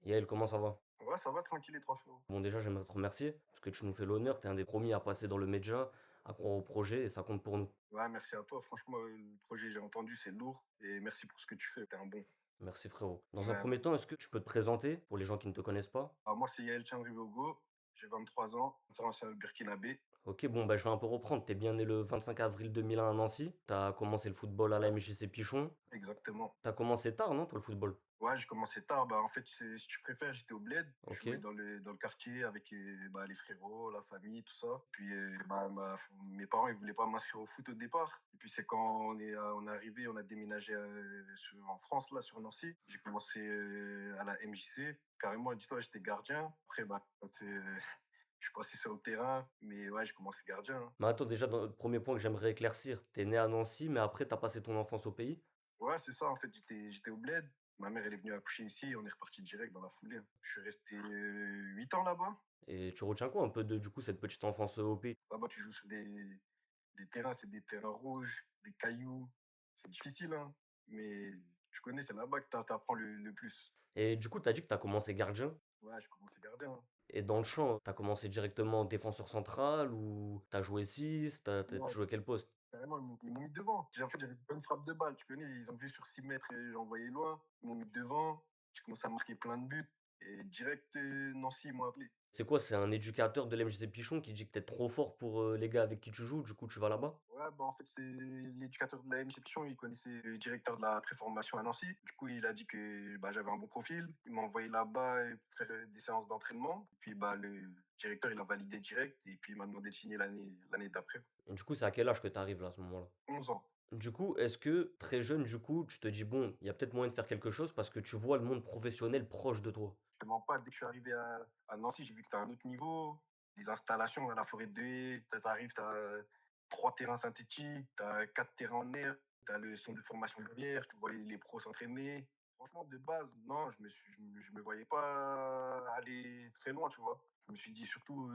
Yael, comment ça va? Ouais, ça va tranquille les trois frérot. Bon, déjà, j'aimerais te remercier parce que tu nous fais l'honneur. T'es un des premiers à passer dans le média, à croire au projet et ça compte pour nous. Ouais, merci à toi. Franchement, le projet, j'ai entendu, c'est lourd. Et merci pour ce que tu fais. T'es un bon. Merci, frérot. Dans un Ouais. premier temps, est-ce que tu peux te présenter pour les gens qui ne te connaissent pas? Alors, moi, c'est Yael Ribogo. J'ai 23 ans. C'est un burkinabé. Ok, bon, bah, je vais un peu reprendre. T'es bien né le 25 avril 2001 à Nancy. T'as commencé le football à la MJC Pichon. Exactement. T'as commencé tard, non, toi, le football? Ouais, j'ai commencé tard. Bah, en fait, si tu préfères, j'étais au bled. Je Ok. jouais dans le quartier avec les frérots, la famille, tout ça. Puis mes parents, ils voulaient pas m'inscrire au foot au départ. Et puis c'est quand on est arrivé, on a déménagé en France, là, sur Nancy. J'ai commencé à la MJC. Carrément, dis-toi, j'étais gardien. Après, je suis passé sur le terrain. Mais ouais, j'ai commencé gardien, hein. Mais attends, déjà, dans le premier point que j'aimerais éclaircir, t'es né à Nancy, mais après, t'as passé ton enfance au pays. Ouais, c'est ça. En fait, j'étais au bled. Ma mère, elle est venue accoucher ici. On est reparti direct dans la foulée, hein. Je suis resté 8 ans là-bas. Et tu retiens quoi un peu de, du coup, cette petite enfance au pays? Là-bas, tu joues sur des terrains, c'est des terrains rouges, des cailloux. C'est difficile, hein. Mais tu connais, c'est là-bas que t'apprends le plus. Et du coup, t'as dit que t'as commencé gardien. Ouais, je commençais gardien, hein. Et dans le champ, t'as commencé directement défenseur central ou t'as joué 6, tu Non, jouais quel poste? carrément, ils m'ont mis devant. En fait, j'avais une bonne frappe de balle. Tu connais, ils ont vu sur 6 mètres et j'envoyais loin. Ils m'ont mis devant. Je commençais à marquer plein de buts. Et direct, Nancy, ils m'ont appelé. C'est quoi? C'est un éducateur de l'MJC Pichon qui dit que t'es trop fort pour les gars avec qui tu joues, du coup tu vas là-bas? Ouais, bah en fait, c'est l'éducateur de la MCPtion, il connaissait le directeur de la préformation à Nancy. Du coup, il a dit que bah, j'avais un bon profil. Il m'a envoyé là-bas pour faire des séances d'entraînement. Et puis, bah, le directeur, il a validé direct. Et puis, il m'a demandé de signer l'année d'après. Et du coup, c'est à quel âge que t'arrives là à ce moment-là? 11 ans. Du coup, est-ce que très jeune, du coup, tu te dis, bon, il y a peut-être moyen de faire quelque chose parce que tu vois le monde professionnel proche de toi? Je te mens pas, dès que je suis arrivé à Nancy, j'ai vu que c'était un autre niveau. Les installations à la forêt de Haye, t'arrives, t'as 3 terrains synthétiques, t'as 4 terrains en air, t'as le centre de formation derrière, tu vois les pros s'entraîner. Franchement, de base, non, je me voyais pas aller très loin, tu vois. Je me suis dit surtout,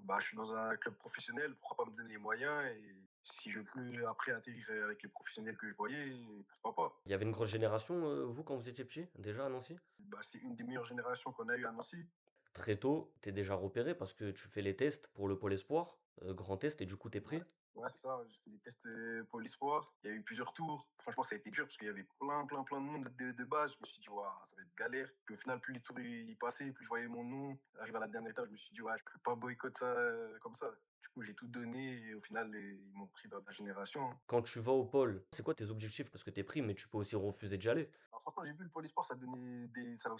bah, je suis dans un club professionnel, pourquoi pas me donner les moyens et si je peux après atterrir avec les professionnels que je voyais, pourquoi pas. Il y avait une grosse génération, vous, quand vous étiez petit, déjà à Nancy? Bah, c'est une des meilleures générations qu'on a eues à Nancy. Très tôt, t'es déjà repéré parce que tu fais les tests pour le pôle espoir, grand test, et du coup, t'es Ouais, pris. ouais, c'est ça. J'ai fait des tests pour l'espoir. Il y a eu plusieurs tours. Franchement, ça a été dur parce qu'il y avait plein de monde de base. Je me suis dit, ouah, ça va être galère. Puis au final, plus les tours ils passaient, plus je voyais mon nom. Arrive à la dernière étape, je me suis dit, ouais, je peux pas boycotter ça comme ça. Du coup, j'ai tout donné et au final, ils m'ont pris dans la génération, hein. Quand tu vas au pôle, c'est quoi tes objectifs? Parce que t'es pris, mais tu peux aussi refuser d'y aller. Alors, franchement, j'ai vu le Polysport, ça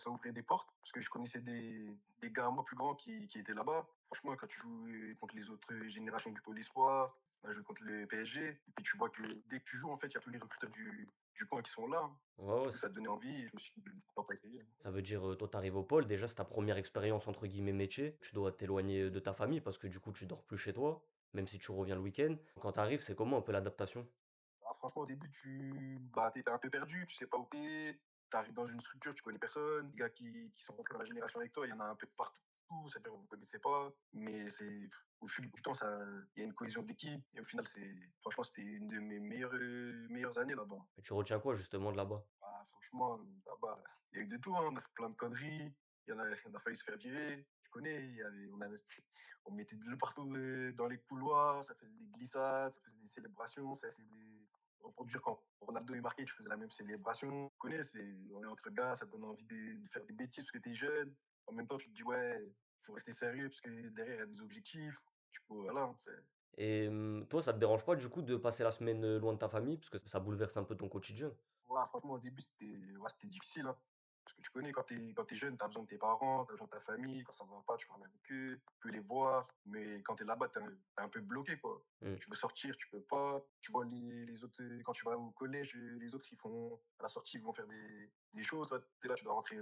ouvrait des portes parce que je connaissais des gars, moi, plus grands qui étaient là-bas. Franchement, quand tu joues contre les autres générations du Polysport, on a joué contre le PSG, et puis tu vois que dès que tu joues, en fait, il y a tous les recruteurs du coin qui sont là, hein. Ouais, Du ouais, coup, ça te donnait envie et je me suis dit, pourquoi pas essayer, hein. ça veut dire, toi, t'arrives au pôle, déjà, c'est ta première expérience, entre guillemets, métier. Tu dois t'éloigner de ta famille parce que du coup, tu dors plus chez toi, même si tu reviens le week-end. Quand t'arrives, c'est comment un peu l'adaptation? Ah, franchement, au début, t'es un peu perdu, tu sais pas où t'es. T'arrives dans une structure, tu connais personne. Les gars qui sont rentrés dans la génération avec toi, il y en a un peu de partout. C'est-à-dire que vous connaissez pas. Mais au fil du temps, il y a une cohésion d'équipe. Et au final, franchement, c'était une de mes meilleures années là-bas. Et tu retiens quoi, justement, de là-bas? Ah, franchement, là-bas, il y a eu de tout, hein. On a fait plein de conneries. On a failli se faire virer. Tu connais, on mettait de l'eau partout dans les couloirs, ça faisait des glissades, ça faisait des célébrations, ça c'est des reproduire quand Ronaldo est marqué, tu faisais la même célébration. Tu connais, on est entre gars, ça te donne envie de faire des bêtises parce que t'es jeune. En même temps, tu te dis, ouais, il faut rester sérieux parce que derrière, il y a des objectifs. Du coup, voilà, Et toi, ça te dérange pas, du coup, de passer la semaine loin de ta famille? Parce que ça bouleverse un peu ton quotidien. ouais, franchement, au début, c'était difficile, hein. Parce que tu connais, quand t'es jeune, t'as besoin de tes parents, t'as besoin de ta famille. Quand ça va pas, tu parles avec eux, tu peux les voir. Mais quand t'es là-bas, t'es un peu bloqué, quoi. Hmm. Tu veux sortir, tu peux pas. Tu vois les autres, quand tu vas au collège, les autres, à la sortie, ils vont faire des choses. Toi, t'es là, tu dois rentrer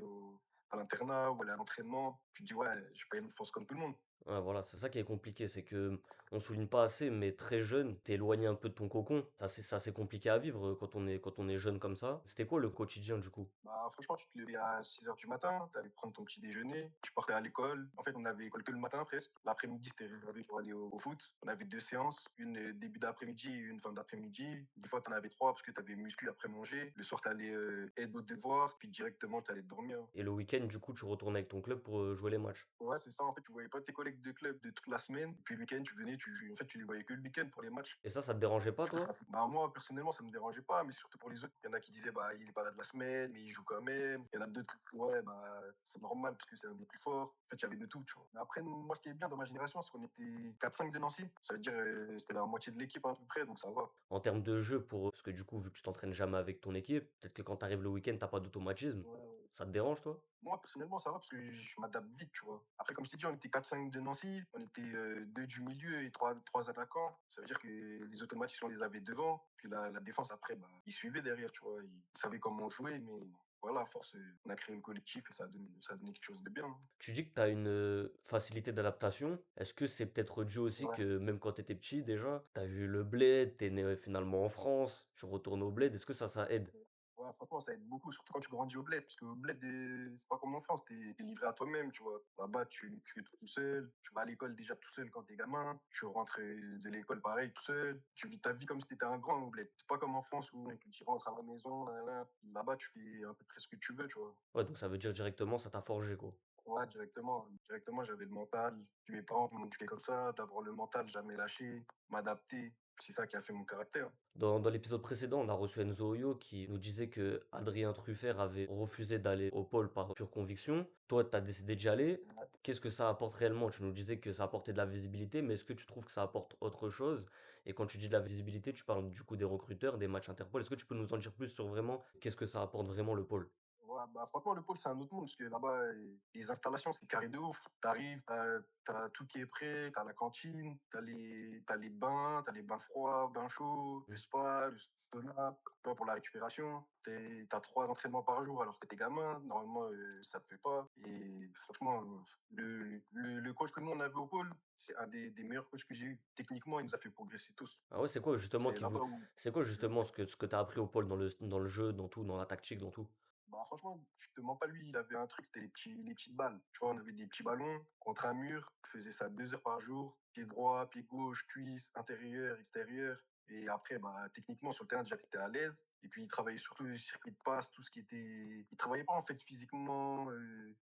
à l'internat ou aller à l'entraînement. Tu te dis, ouais, je paye une force comme tout le monde. Ouais, voilà, c'est ça qui est compliqué, c'est que on souligne pas assez, mais très jeune, tu éloigné un peu de ton cocon. Ça, c'est assez compliqué à vivre quand on est jeune comme ça. C'était quoi le quotidien du coup? Bah, franchement, tu te levais à 6 heures du matin, tu allais prendre ton petit déjeuner, tu partais à l'école. En fait, on avait école que le matin presque. L'après-midi, c'était réservé pour aller au foot. On avait deux séances, une début d'après-midi et une fin d'après-midi. Des fois, tu en avais trois parce que tu avais muscu après manger. Le soir, tu allais aide aux devoirs, puis directement, tu allais dormir. Et le week-end, du coup, tu retournais avec ton club pour jouer les matchs. Ouais, c'est ça. En fait, tu voyais pas tes collègues de club de toute la semaine. Puis le week-end, tu venais, en fait, tu les voyais que le week-end pour les matchs. Et ça te dérangeait pas, Du coup, toi? bah, moi, personnellement, ça me dérangeait pas, mais surtout pour les autres. Il y en a qui disaient, bah, il est pas là de la semaine, mais il joue quand même. Il y en a d'autres qui, ouais, bah, c'est normal parce que c'est un des plus forts. En fait, il y avait de tout, tu vois. Mais après, moi, ce qui est bien dans ma génération, c'est qu'on était 4-5 de Nancy. Ça veut dire, c'était la moitié de l'équipe à peu près, donc ça va. En termes de jeu, parce que du coup, vu que tu t'entraînes jamais avec ton équipe, peut-être que quand t'arrives le week-end, t'as pas d'automatisme. Ouais, ouais. Ça te dérange, toi? Moi, personnellement, ça va parce que je m'adapte vite, tu vois. Après, comme je t'ai dit, on était 4-5 de Nancy, on était deux du milieu et trois attaquants. Ça veut dire que les automatismes, on les avait devant. Puis la défense, après, bah, ils suivaient derrière, tu vois. Ils savaient comment jouer, mais voilà, à force, on a créé le collectif et ça a donné quelque chose de bien, hein. Tu dis que tu as une facilité d'adaptation. Est-ce que c'est peut-être dû aussi Ouais. que même quand tu étais petit déjà, tu as vu le bled, tu es né finalement en France, tu retournes au bled, est-ce que ça aide? Ouais, franchement, ça aide beaucoup, surtout quand tu grandis au bled, parce qu'au bled, c'est pas comme en France, t'es livré à toi-même, tu vois. Là-bas, tu fais tout seul, tu vas à l'école déjà tout seul quand t'es gamin, tu rentres de l'école pareil tout seul, tu vis ta vie comme si t'étais un grand au bled. C'est pas comme en France où tu rentres à la maison, là-bas, tu fais un peu près ce que tu veux, tu vois. Ouais, donc ça veut dire directement ça t'a forgé quoi. Ouais, directement, j'avais le mental. Puis mes parents m'ont éduqué comme ça, d'avoir le mental, jamais lâcher, m'adapter. C'est ça qui a fait mon caractère. Dans l'épisode précédent, on a reçu Enzo Oyo qui nous disait que Adrien Truffert avait refusé d'aller au pôle par pure conviction. Toi, tu as décidé d'y aller. Qu'est-ce que ça apporte réellement? Tu nous disais que ça apportait de la visibilité, mais est-ce que tu trouves que ça apporte autre chose? Et quand tu dis de la visibilité, tu parles du coup des recruteurs, des matchs Interpol. Est-ce que tu peux nous en dire plus sur vraiment qu'est-ce que ça apporte vraiment le pôle? Ouais, bah, franchement, le pôle, c'est un autre monde, parce que là-bas, les installations, c'est carré de ouf. T'arrives, t'as tout qui est prêt, t'as la cantine, t'as les bains, t'as les bains froids, bains chauds, le spa, le sauna, toi, pour la récupération. T'as 3 entraînements par jour, alors que t'es gamin, normalement, ça le fait pas. Et franchement, le coach que nous, on avait au pôle, c'est un des meilleurs coachs que j'ai eu. Techniquement, il nous a fait progresser tous. Ah ouais, c'est quoi justement C'est là-bas où, c'est quoi justement ce que tu as appris au pôle dans le jeu, dans tout, dans la tactique, dans tout? bah, franchement, je te mens pas, lui, il avait un truc, c'était les petites balles. Tu vois, on avait des petits ballons contre un mur, il faisait ça 2 heures par jour, pied droit, pied gauche, cuisse, intérieur, extérieur. Et après, bah, techniquement, sur le terrain, déjà, tu étais à l'aise. Et puis, il travaillait surtout le circuit de passe, tout ce qui était. Il travaillait pas, en fait, physiquement,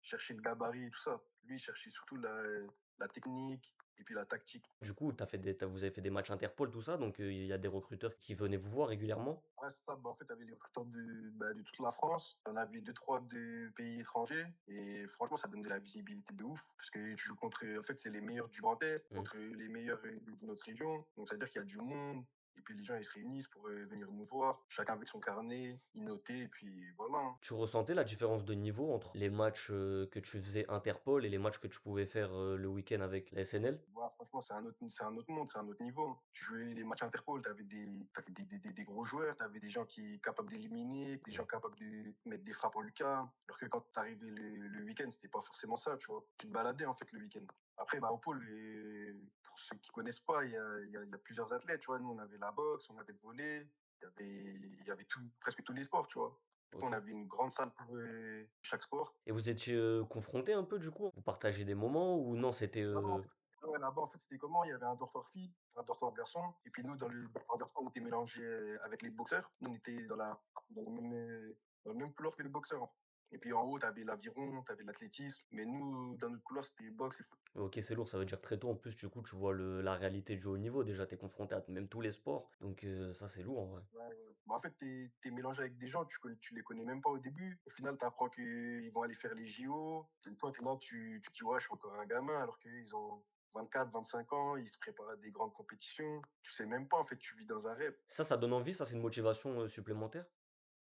chercher le gabarit et tout ça. Lui, il cherchait surtout la technique et puis la tactique. Du coup, vous avez fait des matchs Interpol, tout ça, donc il y a des recruteurs qui venaient vous voir régulièrement? Ouais, c'est ça. Bah, en fait, tu avais les recruteurs de toute la France. On avait deux, trois de pays étrangers. Et franchement, ça donne de la visibilité de ouf. Parce que tu joues contre, en fait, c'est les meilleurs du Grand Est, Mmh. contre les meilleurs de notre région. Donc, ça veut dire qu'il y a du monde. Et puis, les gens, ils se réunissent pour venir nous voir. Chacun avec son carnet, il notait. Et puis, voilà, hein. Tu ressentais la différence de niveau entre les matchs, que tu faisais Interpol et les matchs que tu pouvais faire, le week-end avec la SNL? Ouais, franchement, c'est un autre monde, c'est un autre niveau. Tu jouais les matchs Interpol, t'avais des gros joueurs, t'avais des gens qui capables d'éliminer, des gens capables de mettre des frappes en lucas. Alors que quand t'arrivais le week-end, c'était pas forcément ça, tu vois. Tu te baladais, en fait, le week-end. Après, bah, au pôle, pour ceux qui connaissent pas, il y a plusieurs athlètes, tu vois. Nous, on avait la boxe, on avait le volley, il y avait tout, presque tous les sports, tu vois. Du coup, on OK. avait une grande salle pour chaque sport. Et vous étiez, confrontés un peu du coup? Vous partagez des moments ou non, c'était, Non, ouais, là-bas, en fait, c'était comment? Il y avait un dortoir fille, un dortoir garçon. Et puis nous, dans le dortoir garçon, on était mélangés avec les boxeurs. Nous, on était dans le même couloir que les boxeurs, en fait. Et puis en haut, tu avais l'aviron, tu avais l'athlétisme. Mais nous, dans notre couloir, c'était boxe et foot. OK, c'est lourd, ça veut dire très tôt en plus, du coup, tu vois la réalité du haut niveau déjà, tu es confronté à même tous les sports, donc ça, c'est lourd en vrai. Ouais, ouais. Bah, en fait, t'es mélangé avec des gens, tu les connais même pas au début. Au final, tu apprends qu'ils vont aller faire les JO. Et toi, tu es là, tu te dis, ouais, je suis encore un gamin, alors qu'ils ont 24, 25 ans, ils se préparent à des grandes compétitions. Tu sais même pas, en fait, tu vis dans un rêve. Ça donne envie, ça, c'est une motivation, supplémentaire?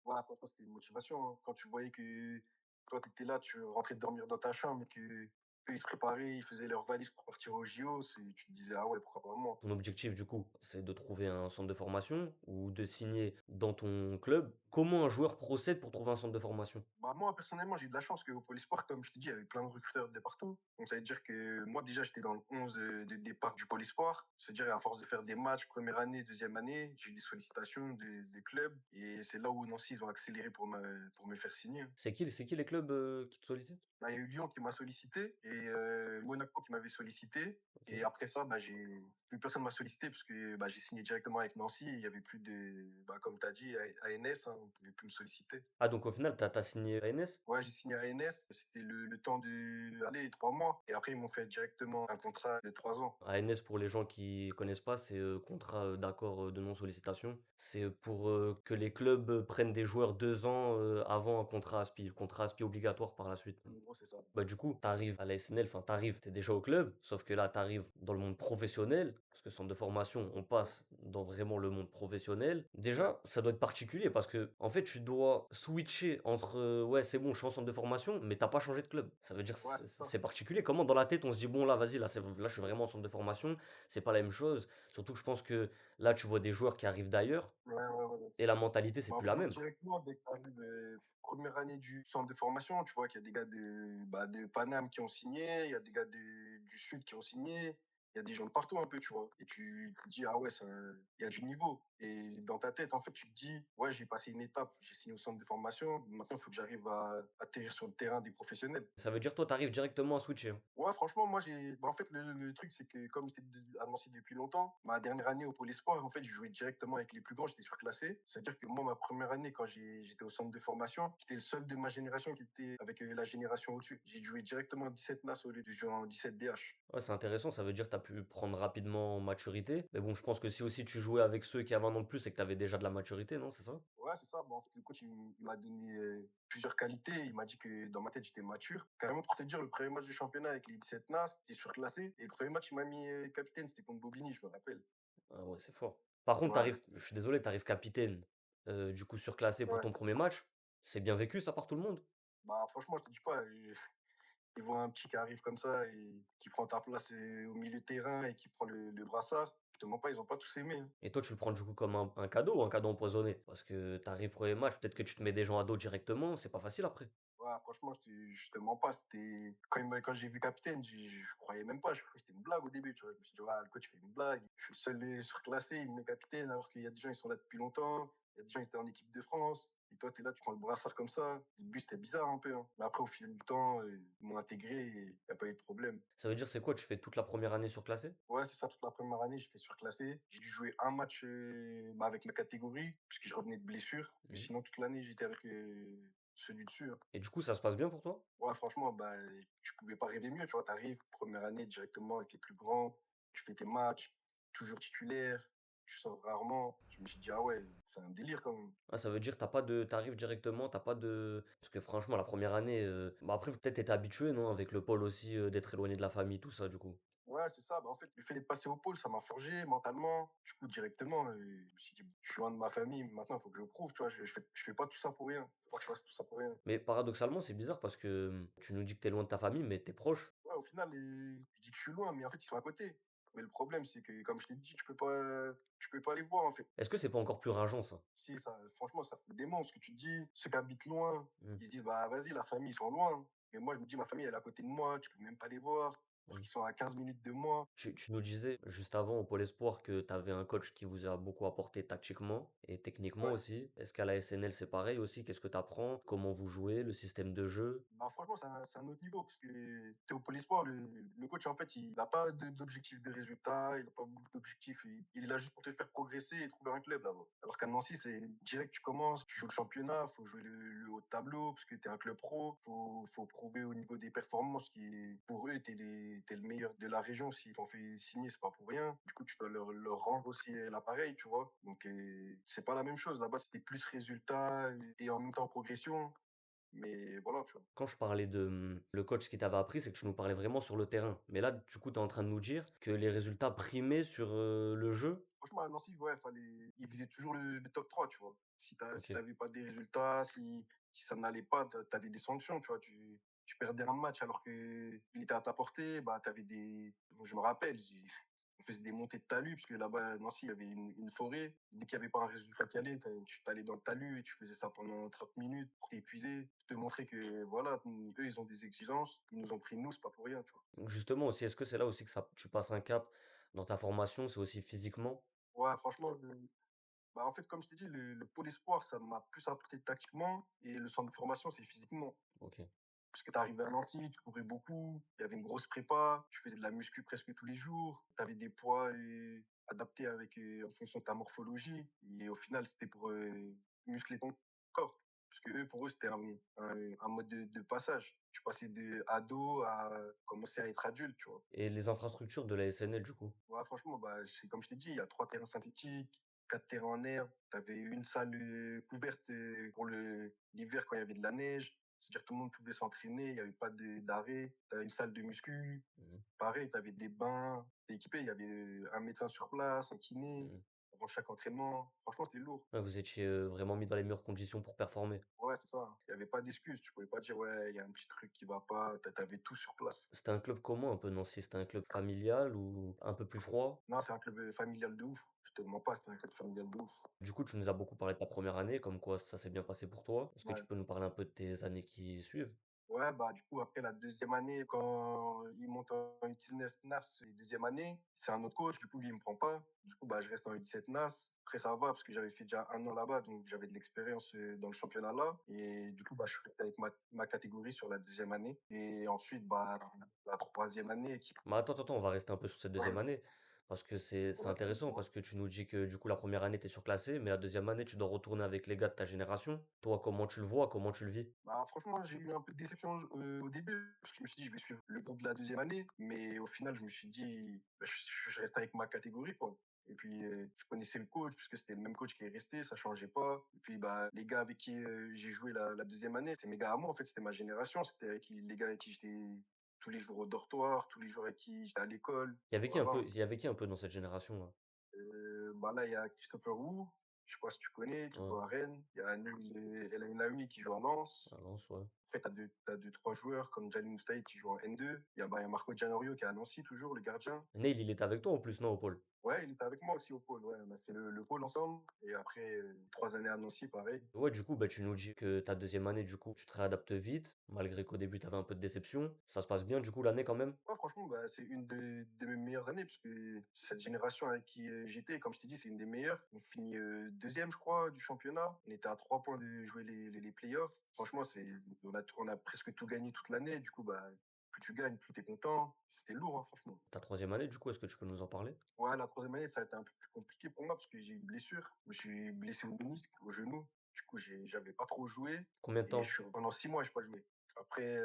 Ouais, franchement, c'était une motivation, hein. Quand tu voyais que toi, tu étais là, tu rentrais dormir dans ta chambre et que eux, ils se préparaient, ils faisaient leurs valises pour partir aux JO. Tu te disais, ah ouais, pourquoi pas moi? Ton objectif, du coup, c'est de trouver un centre de formation ou de signer dans ton club. Comment un joueur procède pour trouver un centre de formation? Bah, moi, personnellement, j'ai eu de la chance qu'au Polysport, comme je te dis, il y avait plein de recruteurs de partout. Donc, ça veut dire que moi, déjà, j'étais dans le 11 de départ du Polysport. C'est-à-dire, à force de faire des matchs, première année, deuxième année, j'ai eu des sollicitations des clubs. Et c'est là où Nancy, ils ont accéléré pour me faire signer. C'est qui les clubs qui te sollicitent? Bah, il y a eu Lyon qui m'a sollicité et Monaco qui m'avait sollicité. Ok. Et après ça, bah, plus personne m'a sollicité parce que bah, j'ai signé directement avec Nancy. Il y avait plus de, bah, comme tu as dit, ANS, hein, on ne pouvait plus me solliciter. Ah, donc au final, t'as signé à NS? Ouais, j'ai signé à ANS. C'était le temps de, allez, 3 mois. Et après, ils m'ont fait directement un contrat de 3 ans. ANS, pour les gens qui connaissent pas, c'est contrat d'accord de non-sollicitation. C'est pour que les clubs prennent des joueurs 2 ans avant un contrat ASPI. Le contrat ASPI obligatoire par la suite. En gros, c'est ça. Bah, du coup, t'arrives à la SNL, enfin, t'arrives, t'es déjà au club, sauf que là, t'arrives dans le monde professionnel, parce que centre de formation, on Ouais, passe dans vraiment le monde professionnel. Déjà, ça doit être particulier parce que, en fait, tu dois switcher entre, ouais, c'est bon, je suis en centre de formation, mais t'as pas changé de club. Ça veut dire, ouais, c'est c'est ça. c'est particulier. Comment dans la tête, on se dit, bon, là, vas-y, là, je suis vraiment en centre de formation, c'est pas la même chose. Surtout que je pense que là, tu vois des joueurs qui arrivent d'ailleurs, Ouais, ouais, ouais, et c'est la ça. mentalité, c'est Bah, en plus la fait, même. directement, dès que tu arrives, première année du centre de formation, tu vois qu'il y a des gars de Paname qui ont signé, il y a des gars du Sud qui ont signé, il y a des gens de partout un peu, tu vois. Et tu te dis, ah ouais, il y a du niveau. Et dans ta tête, en fait, tu te dis, ouais, j'ai passé une étape, j'ai signé au centre de formation, maintenant, il faut que j'arrive à atterrir sur le terrain des professionnels. Ça veut dire, toi, t'arrives directement à switcher, hein. Ouais, franchement, moi, bah, en fait, le truc, c'est que comme j'étais annoncé depuis longtemps, ma dernière année au Pôle Espoir, en fait, je jouais directement avec les plus grands, j'étais surclassé. C'est-à-dire que moi, ma première année, quand j'étais au centre de formation, j'étais le seul de ma génération qui était avec la génération au-dessus. J'ai joué directement 17 NAS au lieu de jouer en 17 DH. Ouais, c'est intéressant, ça veut dire que tu as pu prendre rapidement en maturité. Mais bon, je pense que si aussi tu jouais avec ceux qui avaient un an de plus, c'est que tu avais déjà de la maturité, non? C'est ça? Ouais, c'est ça. Bon, en fait, le coach, il m'a donné plusieurs qualités. Il m'a dit que dans ma tête, j'étais mature. Carrément, pour te dire, le premier match du championnat avec les 17 NAS, j'étais surclassé. Et le premier match, il m'a mis capitaine, c'était contre Bobigny, je me rappelle. Ah ouais, c'est fort. Par contre, Ouais, je suis désolé, tu arrives capitaine, du coup surclassé pour ouais. ton premier match. C'est bien vécu ça par tout le monde? Bah, franchement, je te dis pas, ils voient un petit qui arrive comme ça et qui prend ta place au milieu de terrain et qui prend le brassard. Je te mens pas, ils ont pas tous aimé, hein. Et toi, tu le prends du coup comme un cadeau ou un cadeau empoisonné? Parce que tu arrives premier match, peut-être que tu te mets des gens à dos directement, c'est pas facile après. Ouais, franchement, je te mens pas. Quand j'ai vu capitaine, je croyais même pas. Je croyais que c'était une blague au début. Tu vois. Je me suis dit, ouais, le coach fait une blague. Je suis le seul surclassé, il me met capitaine, alors qu'il y a des gens, ils sont là depuis longtemps. Il y a des gens, ils étaient en équipe de France. Et toi, tu es là, tu prends le brassard comme ça. Au début, c'était bizarre un peu, hein. Mais après, au fil du temps, ils m'ont intégré et il n'y a pas eu de problème. Ça veut dire c'est quoi? Tu fais toute la première année surclassé? Ouais, c'est ça, toute la première année, j'ai fait surclassé. J'ai dû jouer un match bah, avec ma catégorie, puisque je revenais de blessure. Mais Mmh. sinon, toute l'année, j'étais avec ceux du dessus, hein. Et du coup, ça se passe bien pour toi? Ouais, franchement, bah, tu pouvais pas rêver mieux, tu vois. T'arrives, première année directement avec les plus grands, tu fais tes matchs, toujours titulaire, tu sors rarement. Je me suis dit, ah ouais, c'est un délire quand même. Ah, ça veut dire t'as pas de tu directement, t'as pas de parce que franchement la première année, bah, après peut-être tu habitué, non? Avec le pôle aussi, d'être éloigné de la famille, tout ça, du coup? Ouais, c'est ça. Bah, en fait, le fait d'être passé au pôle, ça m'a forgé mentalement. Du coup, directement, je me suis dit, je suis loin de ma famille, maintenant, il faut que je prouve, tu vois. Je fais pas tout ça pour rien. Faut pas que je fasse tout ça pour rien. Mais paradoxalement, c'est bizarre parce que, tu nous dis que t'es loin de ta famille, mais t'es proche. Ouais, au final, je dis que je suis loin, mais en fait, ils sont à côté. Mais le problème, c'est que, comme je t'ai dit, tu peux pas les voir, en fait. Est-ce que c'est pas encore plus rageant ça? Si, ça, franchement, ça fout des monstres. Ce que tu te dis, ceux qui habitent loin, Mmh, ils se disent, bah, vas-y, la famille, ils sont loin. Mais moi, je me dis, ma famille, elle est à côté de moi, tu peux même pas les voir, alors mmh. qu'ils sont à 15 minutes de moi. Tu nous disais juste avant au Pôle Espoir que tu avais un coach qui vous a beaucoup apporté tactiquement et techniquement Ouais. aussi. Est-ce qu'à la SNL c'est pareil aussi? Qu'est-ce que tu apprends? Comment vous jouez? Le système de jeu? Bah, franchement, c'est un autre niveau, parce que t'es au Polysport, le coach, en fait, il n'a pas d'objectif de résultat, il n'a pas beaucoup d'objectifs, il est là juste pour te faire progresser et trouver un club là-bas. Alors qu'à Nancy, c'est direct, tu commences, tu joues le championnat, faut jouer le haut de tableau, parce que t'es un club pro, faut prouver au niveau des performances, pour eux, t'es le meilleur de la région, s'ils t'ont fait signer, c'est pas pour rien. Du coup, tu dois leur rendre aussi l'appareil, tu vois. Donc, c'est pas la même chose, là-bas, c'était plus résultat et en même temps progression. Mais voilà, tu vois. Quand je parlais de, le coach qui t'avait appris, c'est que tu nous parlais vraiment sur le terrain. Mais là, du coup, tu es en train de nous dire que les résultats primaient sur, le jeu? Franchement, à Nancy, ouais, ils visaient toujours le top 3, tu vois. Si OK. t'avais pas des résultats, si ça n'allait pas, t'avais des sanctions, tu vois. tu perdais un match alors qu'il était à ta portée, bah, tu avais des. Je me rappelle, on faisait des montées de talus, parce que là-bas, à Nancy, il y avait une forêt. Dès qu'il n'y avait pas un résultat qui allait, tu t'allais dans le talus et tu faisais ça pendant 30 minutes pour t'épuiser, pour te montrer que voilà, eux, ils ont des exigences, ils nous ont pris nous, c'est pas pour rien, tu vois. Donc justement aussi, est-ce que c'est là aussi que ça tu passes un cap dans ta formation, c'est aussi physiquement? Ouais, franchement, bah, en fait, comme je t'ai dit, le pôle espoir, ça m'a plus apporté tactiquement et le centre de formation, c'est physiquement. OK. Parce que tu arrivais à Nancy, tu courais beaucoup, il y avait une grosse prépa, tu faisais de la muscu presque tous les jours, tu avais des poids adaptés en fonction de ta morphologie. Et au final, c'était pour muscler ton corps. Parce que eux, pour eux, c'était un mode de passage. Tu passais de ado à commencer à être adulte, tu vois. Et les infrastructures de la SNL du coup? Ouais, franchement, bah, c'est comme je t'ai dit, il y a 3 terrains synthétiques, 4 terrains en herbe. Tu avais une salle couverte pour l'hiver quand il y avait de la neige. C'est-à-dire que tout le monde pouvait s'entraîner, il n'y avait pas d'arrêt. Tu avais une salle de muscu. Mmh. Pareil, tu avais des bains. T'es équipé, il y avait un médecin sur place, un kiné, Mmh. avant chaque entraînement. Franchement, c'était lourd. Ouais, vous étiez, vraiment mis dans les meilleures conditions pour performer. Ouais, c'est ça. Il n'y avait pas d'excuse. Tu pouvais pas dire, ouais, il y a un petit truc qui va pas. Tu avais tout sur place. C'était un club comment un peu Nancy? C'était un club familial ou un peu plus froid? Non, c'est un club familial de ouf. Je te mens pas, c'était un club familial de ouf. Du coup, tu nous as beaucoup parlé de ta première année, comme quoi ça s'est bien passé pour toi. Est-ce que tu Ouais. peux nous parler un peu de tes années qui suivent? Ouais, bah, du coup, après la deuxième année, quand il monte en U19 NAS, les deuxième année, c'est un autre coach, du coup, lui, il me prend pas. Du coup, bah, je reste en U17 NAS. Après, ça va, parce que j'avais fait déjà un an là-bas, donc j'avais de l'expérience dans le championnat là. Et du coup, bah, je suis resté avec ma catégorie sur la deuxième année. Et ensuite, bah, la troisième année, équipe. Mais attends, on va rester un peu sur cette deuxième année. Parce que c'est Ouais, intéressant, parce que tu nous dis que du coup la première année t'es surclassé, mais la deuxième année tu dois retourner avec les gars de ta génération. Toi, comment tu le vois? Comment tu le vis? bah, franchement, j'ai eu un peu de déception au début, parce que je me suis dit, je vais suivre le groupe de la deuxième année. Mais au final, je me suis dit, bah, je reste avec ma catégorie, quoi. Et puis, je connaissais le coach, puisque c'était le même coach qui est resté, ça changeait pas. Et puis, bah, les gars avec qui j'ai joué la deuxième année, c'est mes gars à moi, en fait, c'était ma génération. C'était les gars avec qui j'étais tous les jours au dortoir, tous les jours avec qui j'étais à l'école. Voilà. Il y avait qui un peu dans cette génération-là? Bah là, il y a Christopher Wu, je sais pas si tu connais, qui joue Ouais, à Rennes. Il y a El Ainaoui qui joue à Lens. à Lens, ouais. Après, t'as deux, trois joueurs comme Jalil Moustaïd qui joue en N2. Il y a Marco Giannorio qui est à Nancy, toujours, le gardien. Neil, il était avec toi en plus, non, au pôle? Ouais, il était avec moi aussi au pôle. Ouais, on a fait le pôle ensemble. Et après, 3 années à Nancy, pareil. Ouais, du coup, bah, tu nous dis que ta deuxième année, du coup, tu te réadaptes vite, malgré qu'au début, tu avais un peu de déception. Ça se passe bien, du coup, l'année quand même? Ouais, franchement, bah, c'est une de mes meilleures années, parce que cette génération avec qui j'étais, comme je t'ai dit, c'est une des meilleures. On finit deuxième, je crois, du championnat. On était à 3 points de jouer les playoffs. Franchement, on a presque tout gagné toute l'année. Du coup, bah, plus tu gagnes, plus tu es content. C'était lourd, hein, franchement. Ta troisième année, du coup, est-ce que tu peux nous en parler? Ouais, la troisième année, ça a été un peu plus compliqué pour moi parce que j'ai eu une blessure. Je me suis blessé au ménisque, au genou. Du coup, j'avais pas trop joué. Combien de Et temps? pendant 6 mois, je n'ai pas joué. Après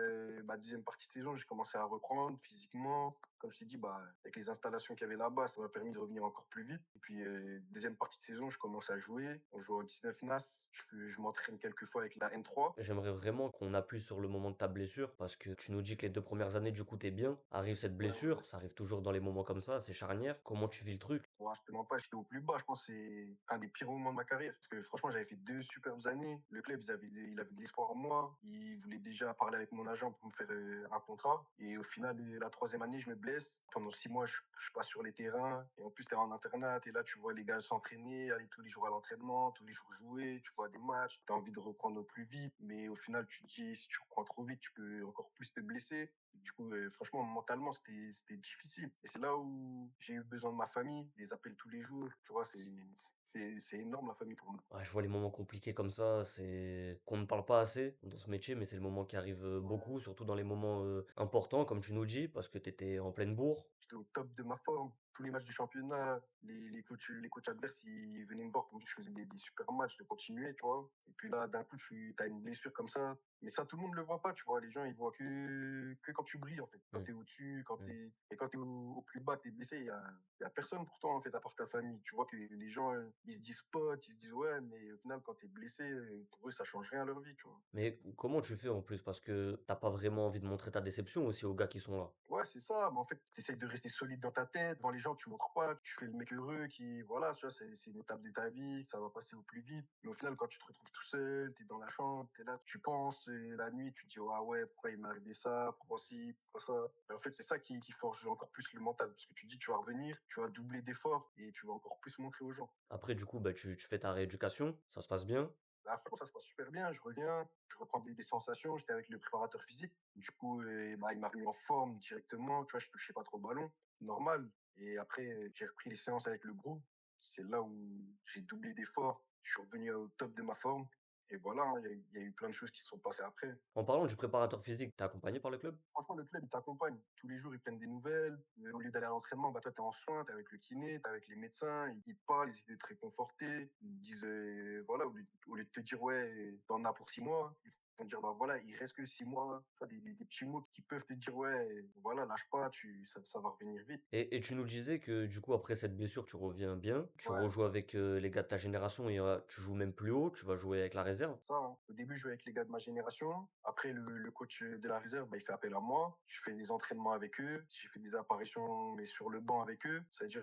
ma deuxième partie de saison, j'ai commencé à reprendre physiquement. Comme je t'ai dit, bah, avec les installations qu'il y avait là-bas, ça m'a permis de revenir encore plus vite. Et puis, deuxième partie de saison, je commence à jouer. On joue au 19 NAS. Je m'entraîne quelques fois avec la N3. J'aimerais vraiment qu'on appuie sur le moment de ta blessure, parce que tu nous dis que les 2 premières années, du coup, tu bien. Arrive cette Ouais, blessure, ça arrive toujours dans les moments comme ça, c'est charnière. Comment tu vis le truc? ouais, je te mens pas, j'étais au plus bas. Je pense que c'est un des pires moments de ma carrière. Parce que franchement, j'avais fait 2 superbes années. Le club, il avait de l'espoir en moi. Il voulait déjà parler avec mon agent pour me faire un contrat. Et au final, la troisième année, je me blesse. Pendant 6 mois, je passe sur les terrains. Et en plus, t'es en internat. Et là, tu vois les gars s'entraîner, aller tous les jours à l'entraînement, tous les jours jouer. Tu vois des matchs. T'as envie de reprendre au plus vite. Mais au final, tu te dis, si tu reprends trop vite, tu peux encore plus te blesser. Du coup, franchement, mentalement, c'était difficile. Et c'est là où j'ai eu besoin de ma famille, des appels tous les jours. Tu vois, c'est énorme la famille pour nous. Ouais, je vois les moments compliqués comme ça, c'est qu'on ne parle pas assez dans ce métier, mais c'est le moment qui arrive, beaucoup, surtout dans les moments, importants, comme tu nous dis, parce que tu étais en pleine bourre. J'étais au top de ma forme. Tous les matchs du championnat, les coachs adverses, ils venaient me voir pour me dire que je faisais des super matchs, de continuer, tu vois. Et puis là, d'un coup, tu as une blessure comme ça. Mais ça, tout le monde ne le voit pas, tu vois. Les gens, ils voient que quand tu brilles, en fait. Quand Mmh, tu es au-dessus, mmh. et quand tu es au plus bas, que tu es blessé, il y a personne pour toi, en fait, à part ta famille. Tu vois que les gens, ils se disent potes, ils se disent ouais, mais au final, quand tu es blessé, pour eux, ça change rien à leur vie, tu vois. Mais comment tu fais en plus? Parce que t'as pas vraiment envie de montrer ta déception aussi aux gars qui sont là. Ouais, c'est ça. Mais en fait, tu essayes de rester solide dans ta tête, devant les gens. gens, tu montres pas, tu fais le mec heureux qui, voilà, tu vois, c'est une étape de ta vie, ça va passer au plus vite. Mais au final, quand tu te retrouves tout seul, t'es dans la chambre, t'es là, tu penses, et la nuit, tu te dis, ah ouais, pourquoi il m'est arrivé ça, pourquoi ci, pourquoi ça. Et en fait, c'est ça qui forge encore plus le mental, parce que tu te dis, tu vas revenir, tu vas doubler d'efforts, et tu vas encore plus montrer aux gens. Après, du coup, bah, tu fais ta rééducation, ça se passe bien. Bah, franchement, ça se passe super bien. Je reviens, je reprends des sensations. J'étais avec le préparateur physique. Du coup, bah, il m'a remis en forme directement. Tu vois, je touchais pas trop le ballon. Normal. Et après, j'ai repris les séances avec le groupe. C'est là où j'ai doublé d'efforts. Je suis revenu au top de ma forme. Et voilà, hein, il y a eu plein de choses qui se sont passées après. En parlant du préparateur physique, t'es accompagné par le club? Franchement, le club, il t'accompagne. Tous les jours, ils prennent des nouvelles. Au lieu d'aller à l'entraînement, bah, toi, t'es en soins, t'es avec le kiné, t'es avec les médecins. Ils te parlent, ils essaient de te réconforter. Ils te disent, voilà, au lieu de te dire, ouais, t'en as pour 6 mois, ils vont te dire, bah voilà, il reste que 6 mois. Tu vois, des petits mots qui peuvent te dire, ouais, voilà, lâche pas, ça va revenir vite. Et tu nous disais que du coup, après cette blessure, tu reviens bien, tu Ouais, rejoues avec les gars de ta génération et tu joues même plus haut, tu vas jouer avec la réserve. ça, hein. Au début, je jouais avec les gars de ma génération. Après, le coach de la réserve, bah, il fait appel à moi. Je fais des entraînements avec eux. J'ai fait des apparitions, mais sur le banc avec eux. C'est-à-dire,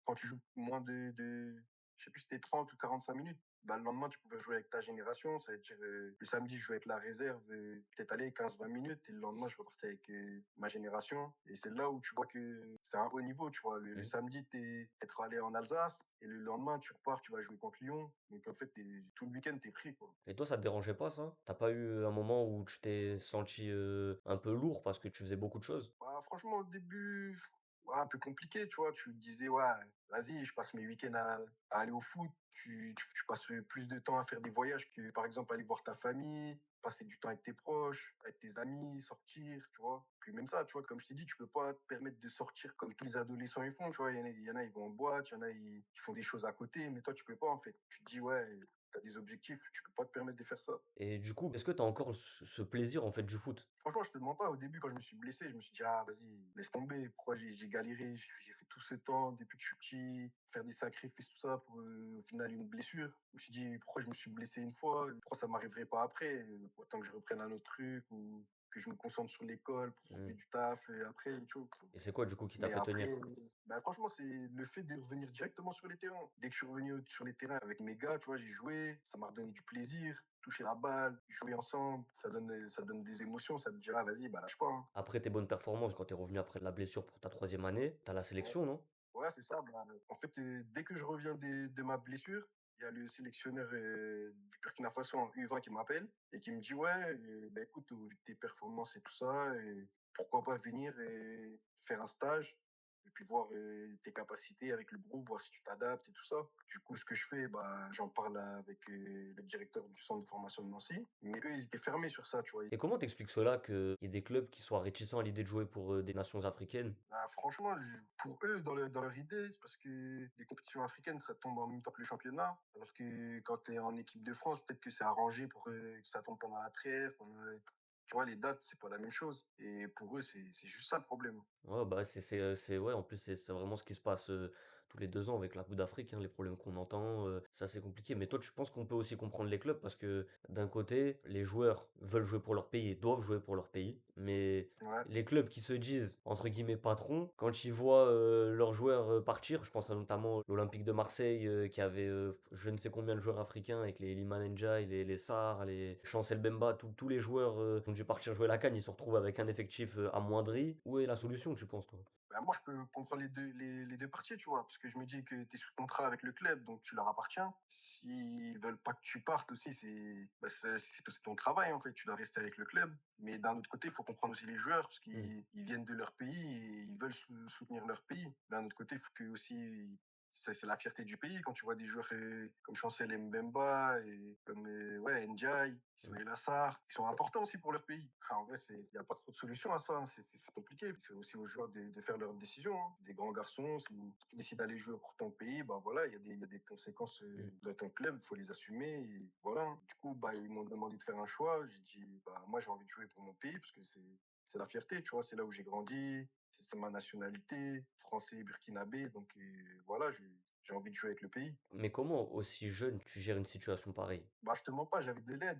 quand tu joues moins je sais plus si c'était 30 ou 45 minutes, bah, le lendemain, tu pouvais jouer avec ta génération. C'est-à-dire, le samedi, je jouais avec la réserve, peut-être aller 15-20 minutes. Et le lendemain, je repartais avec ma génération. Et c'est là où tu vois que c'est un haut niveau, tu vois. Le Mhm. samedi, peut-être allé en Alsace. Et le lendemain, tu repars, tu vas jouer contre Lyon. Donc, en fait, tout le week-end, t'es pris, quoi. Et toi, ça te dérangeait pas ça? T'as pas eu un moment où tu t'es senti un peu lourd parce que tu faisais beaucoup de choses? Bah, franchement, au début, ouais, un peu compliqué, tu vois. Tu te disais, ouais, vas-y, je passe mes week-ends à aller au foot. Tu passes plus de temps à faire des voyages que, par exemple, aller voir ta famille, passer du temps avec tes proches, avec tes amis, sortir, tu vois. Puis même ça, tu vois, comme je t'ai dit, tu peux pas te permettre de sortir comme tous les adolescents ils font, tu vois. Il y en a, ils vont en boîte, il y en a, ils font des choses à côté, mais toi, tu peux pas, en fait. Tu te dis, ouais, t'as des objectifs, tu peux pas te permettre de faire ça. Et du coup, est-ce que t'as encore ce plaisir en fait du foot? Franchement, je te demande pas, au début, quand je me suis blessé, je me suis dit, ah, vas-y, laisse tomber. Pourquoi j'ai galéré? J'ai fait tout ce temps depuis que je suis petit, faire des sacrifices, tout ça, pour au final une blessure. Je me suis dit, pourquoi je me suis blessé une fois? Pourquoi ça m'arriverait pas après? Autant que je reprenne un autre truc ou que je me concentre sur l'école pour trouver Hmm. du taf et après, tu vois. Et c'est quoi du coup qui t'a Mais fait après, tenir? bah, franchement, c'est le fait de revenir directement sur les terrains. Dès que je suis revenu sur les terrains avec mes gars, tu vois, j'ai joué, ça m'a redonné du plaisir. Toucher la balle, jouer ensemble, ça donne des émotions, ça te dit, ah, vas-y, bah lâche pas, hein. Après tes bonnes performances, quand t'es revenu après la blessure pour ta troisième année, t'as la Ouais, sélection, non? ouais, c'est ça. Bah, en fait, dès que je reviens de ma blessure, il y a le sélectionneur du Burkina Faso en U20 qui m'appelle et qui me dit, ouais, bah, écoute, au vu de tes performances et tout ça, pourquoi pas venir et faire un stage et puis voir tes capacités avec le groupe, voir si tu t'adaptes et tout ça. Du coup, ce que je fais, bah, j'en parle avec le directeur du centre de formation de Nancy, mais eux, ils étaient fermés sur ça, tu vois. Et comment t'expliques cela qu'il y ait des clubs qui soient réticents à l'idée de jouer pour des nations africaines? Bah, franchement, pour eux, dans leur idée, c'est parce que les compétitions africaines, ça tombe en même temps que le championnat. Alors que quand tu es en équipe de France, peut-être que c'est arrangé pour que ça tombe pendant la trêve. Tu vois, les dates, c'est pas la même chose. Et pour eux, c'est juste ça le problème. Ouais, bah, ouais, en plus, c'est vraiment ce qui se passe, tous les 2 ans avec la Coupe d'Afrique, hein, les problèmes qu'on entend, c'est assez compliqué. Mais toi, tu penses qu'on peut aussi comprendre les clubs parce que, d'un côté, les joueurs veulent jouer pour leur pays et doivent jouer pour leur pays. Mais Ouais, les clubs qui se disent, entre guillemets, «patrons», quand ils voient, leurs joueurs, partir, je pense à notamment l'Olympique de Marseille, qui avait, je ne sais combien de joueurs africains avec les Iliman Ndiaye, les Sarr, les Chancel Mbemba, tous les joueurs, qui ont dû partir jouer la CAN, ils se retrouvent avec un effectif, amoindri. Où est la solution, tu penses, toi? bah, moi, je peux comprendre les deux parties, tu vois, parce que je me dis que tu es sous contrat avec le club, donc tu leur appartiens. S'ils veulent pas que tu partes aussi, c'est ton travail, en fait. Tu dois rester avec le club. Mais d'un autre côté, il faut comprendre aussi les joueurs, parce Mmh. qu'ils viennent de leur pays et ils veulent soutenir leur pays. D'un autre côté, il faut que aussi. C'est la fierté du pays quand tu vois des joueurs comme Chancel Mbemba et comme ouais, Ndiaye, Mmh. Ismaïla Sarr, qui sont importants aussi pour leur pays. Ah, en vrai, il n'y a pas trop de solution à ça, hein. C'est compliqué. C'est aussi aux joueurs de faire leurs décisions, hein. Des grands garçons, si tu décides d'aller jouer pour ton pays, bah voilà, il y a des conséquences Mmh. dans ton club, il faut les assumer. Et voilà. Du coup, bah, ils m'ont demandé de faire un choix. J'ai dit, bah, moi, j'ai envie de jouer pour mon pays parce que c'est la fierté, tu vois, c'est là où j'ai grandi, c'est ma nationalité, français et burkinabé. Donc voilà, j'ai envie de jouer avec le pays. Mais comment, aussi jeune, tu gères une situation pareille? Bah, je te mens pas, j'avais de l'aide.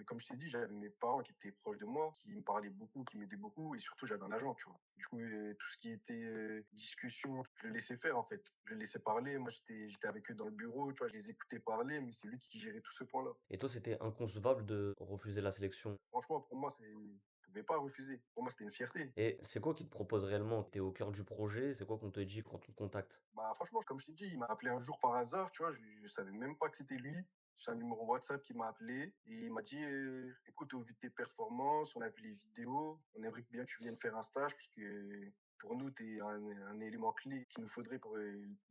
Comme je t'ai dit, j'avais mes parents qui étaient proches de moi, qui me parlaient beaucoup, qui m'aidaient beaucoup, et surtout, j'avais un agent, tu vois. Du coup, tout ce qui était discussion, je le laissais faire, en fait. Je le laissais parler. Moi, j'étais avec eux dans le bureau, tu vois, je les écoutais parler, mais c'est lui qui gérait tout ce point-là. Et toi, c'était inconcevable de refuser la sélection? Franchement, pour moi, je pouvais pas refuser. Pour moi, c'était une fierté. Et c'est quoi qui te propose réellement? T'es au cœur du projet? C'est quoi qu'on te dit quand on te contacte? Bah, franchement, comme je t'ai dit, il m'a appelé un jour par hasard, tu vois, je savais même pas que c'était lui. C'est un numéro WhatsApp qui m'a appelé et il m'a dit écoute, au vu de tes performances, on a vu les vidéos, on aimerait bien que tu viennes faire un stage, puisque pour nous, tu es un élément clé qu'il nous faudrait pour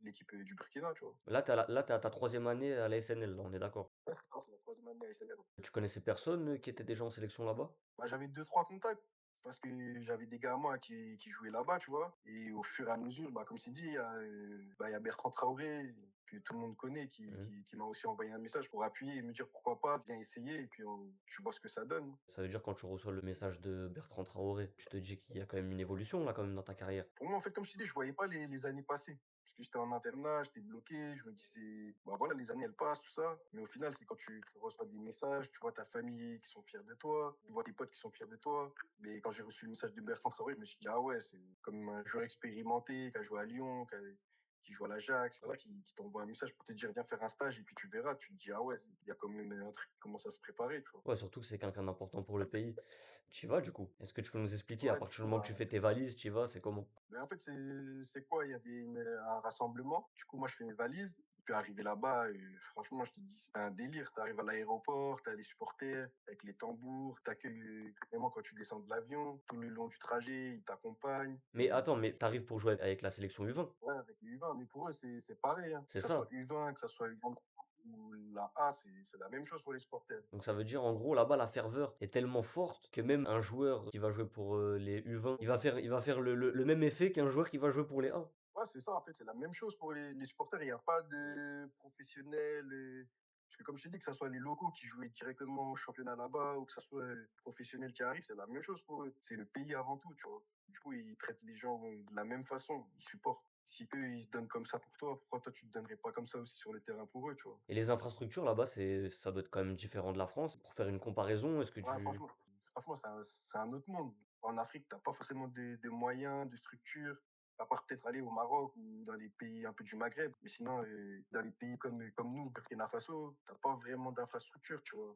l'équipe du Burkina, tu vois. Là, t'es à ta troisième année à la SNL, là, on est d'accord? Ouais, c'est la troisième année à SNL. Tu connaissais personne qui était déjà en sélection là-bas? Bah, j'avais deux, trois contacts. Parce que j'avais des gars à moi qui jouaient là-bas, tu vois. Et au fur et à mesure, bah, comme c'est dit, il y a Bertrand Traoré, que tout le monde connaît, Mhm. qui m'a aussi envoyé un message pour appuyer et me dire pourquoi pas, viens essayer, et puis tu vois ce que ça donne. Ça veut dire quand tu reçois le message de Bertrand Traoré, tu te dis qu'il y a quand même une évolution là quand même dans ta carrière. Pour moi, en fait, comme je t'ai dit, je voyais pas les années passer. Parce que j'étais en internat, j'étais bloqué, je me disais, bah voilà, les années elles passent, tout ça. Mais au final, c'est quand tu reçois des messages, tu vois ta famille qui sont fiers de toi, tu vois tes potes qui sont fiers de toi. Mais quand j'ai reçu le message de Bertrand Traoré, je me suis dit, ah ouais, c'est comme un joueur expérimenté qui a joué à Lyon, qui joue à l'Ajax, voilà, qui t'envoie un message pour te dire, viens faire un stage, et puis tu verras, tu te dis, ah ouais, il y a quand même un truc qui commence à se préparer, tu vois. Ouais, surtout que c'est quelqu'un d'important pour le pays. Tu vas du coup? Est-ce que tu peux nous expliquer à Ouais, du partir du coup, moment que tu bah, fais tes valises, tu y vas, c'est comment? mais en fait, c'est quoi? Il y avait un rassemblement. Du coup, moi, je fais mes valises. Puis arrivé là-bas, franchement, je te dis, c'était un délire. Tu arrives à l'aéroport, tu as les supporters avec les tambours, t'accueillent vraiment quand tu descends de l'avion. Tout le long du trajet, ils t'accompagnent. Mais attends, mais t'arrives pour jouer avec la sélection U20? Ouais, avec les U20. Mais pour eux, c'est pareil, hein. Que C'est ça soit ça. U20, que ça soit U23 ou la A, c'est la même chose pour les supporters. Donc ça veut dire en gros là-bas la ferveur est tellement forte que même un joueur qui va jouer pour les U20, il va faire le même effet qu'un joueur qui va jouer pour les A. Ouais, c'est ça, en fait, c'est la même chose pour les supporters. Il n'y a pas de professionnels. Parce que comme je t'ai dit, que ce soit les locaux qui jouaient directement au championnat là-bas ou que ce soit professionnels qui arrivent, c'est la même chose pour eux. C'est le pays avant tout, tu vois. Du coup, ils traitent les gens de la même façon. Ils supportent. Si eux, ils se donnent comme ça pour toi, pourquoi toi, tu te donnerais pas comme ça aussi sur le terrain pour eux, tu vois. Et les infrastructures là-bas, ça doit être quand même différent de la France. Pour faire une comparaison, est-ce que Ouais, tu... franchement, c'est un autre monde. En Afrique, t'as pas forcément de moyens, de structures, à part peut-être aller au Maroc ou dans les pays un peu du Maghreb. Mais sinon, dans les pays comme nous, Burkina Faso, t'as pas vraiment d'infrastructure, tu vois.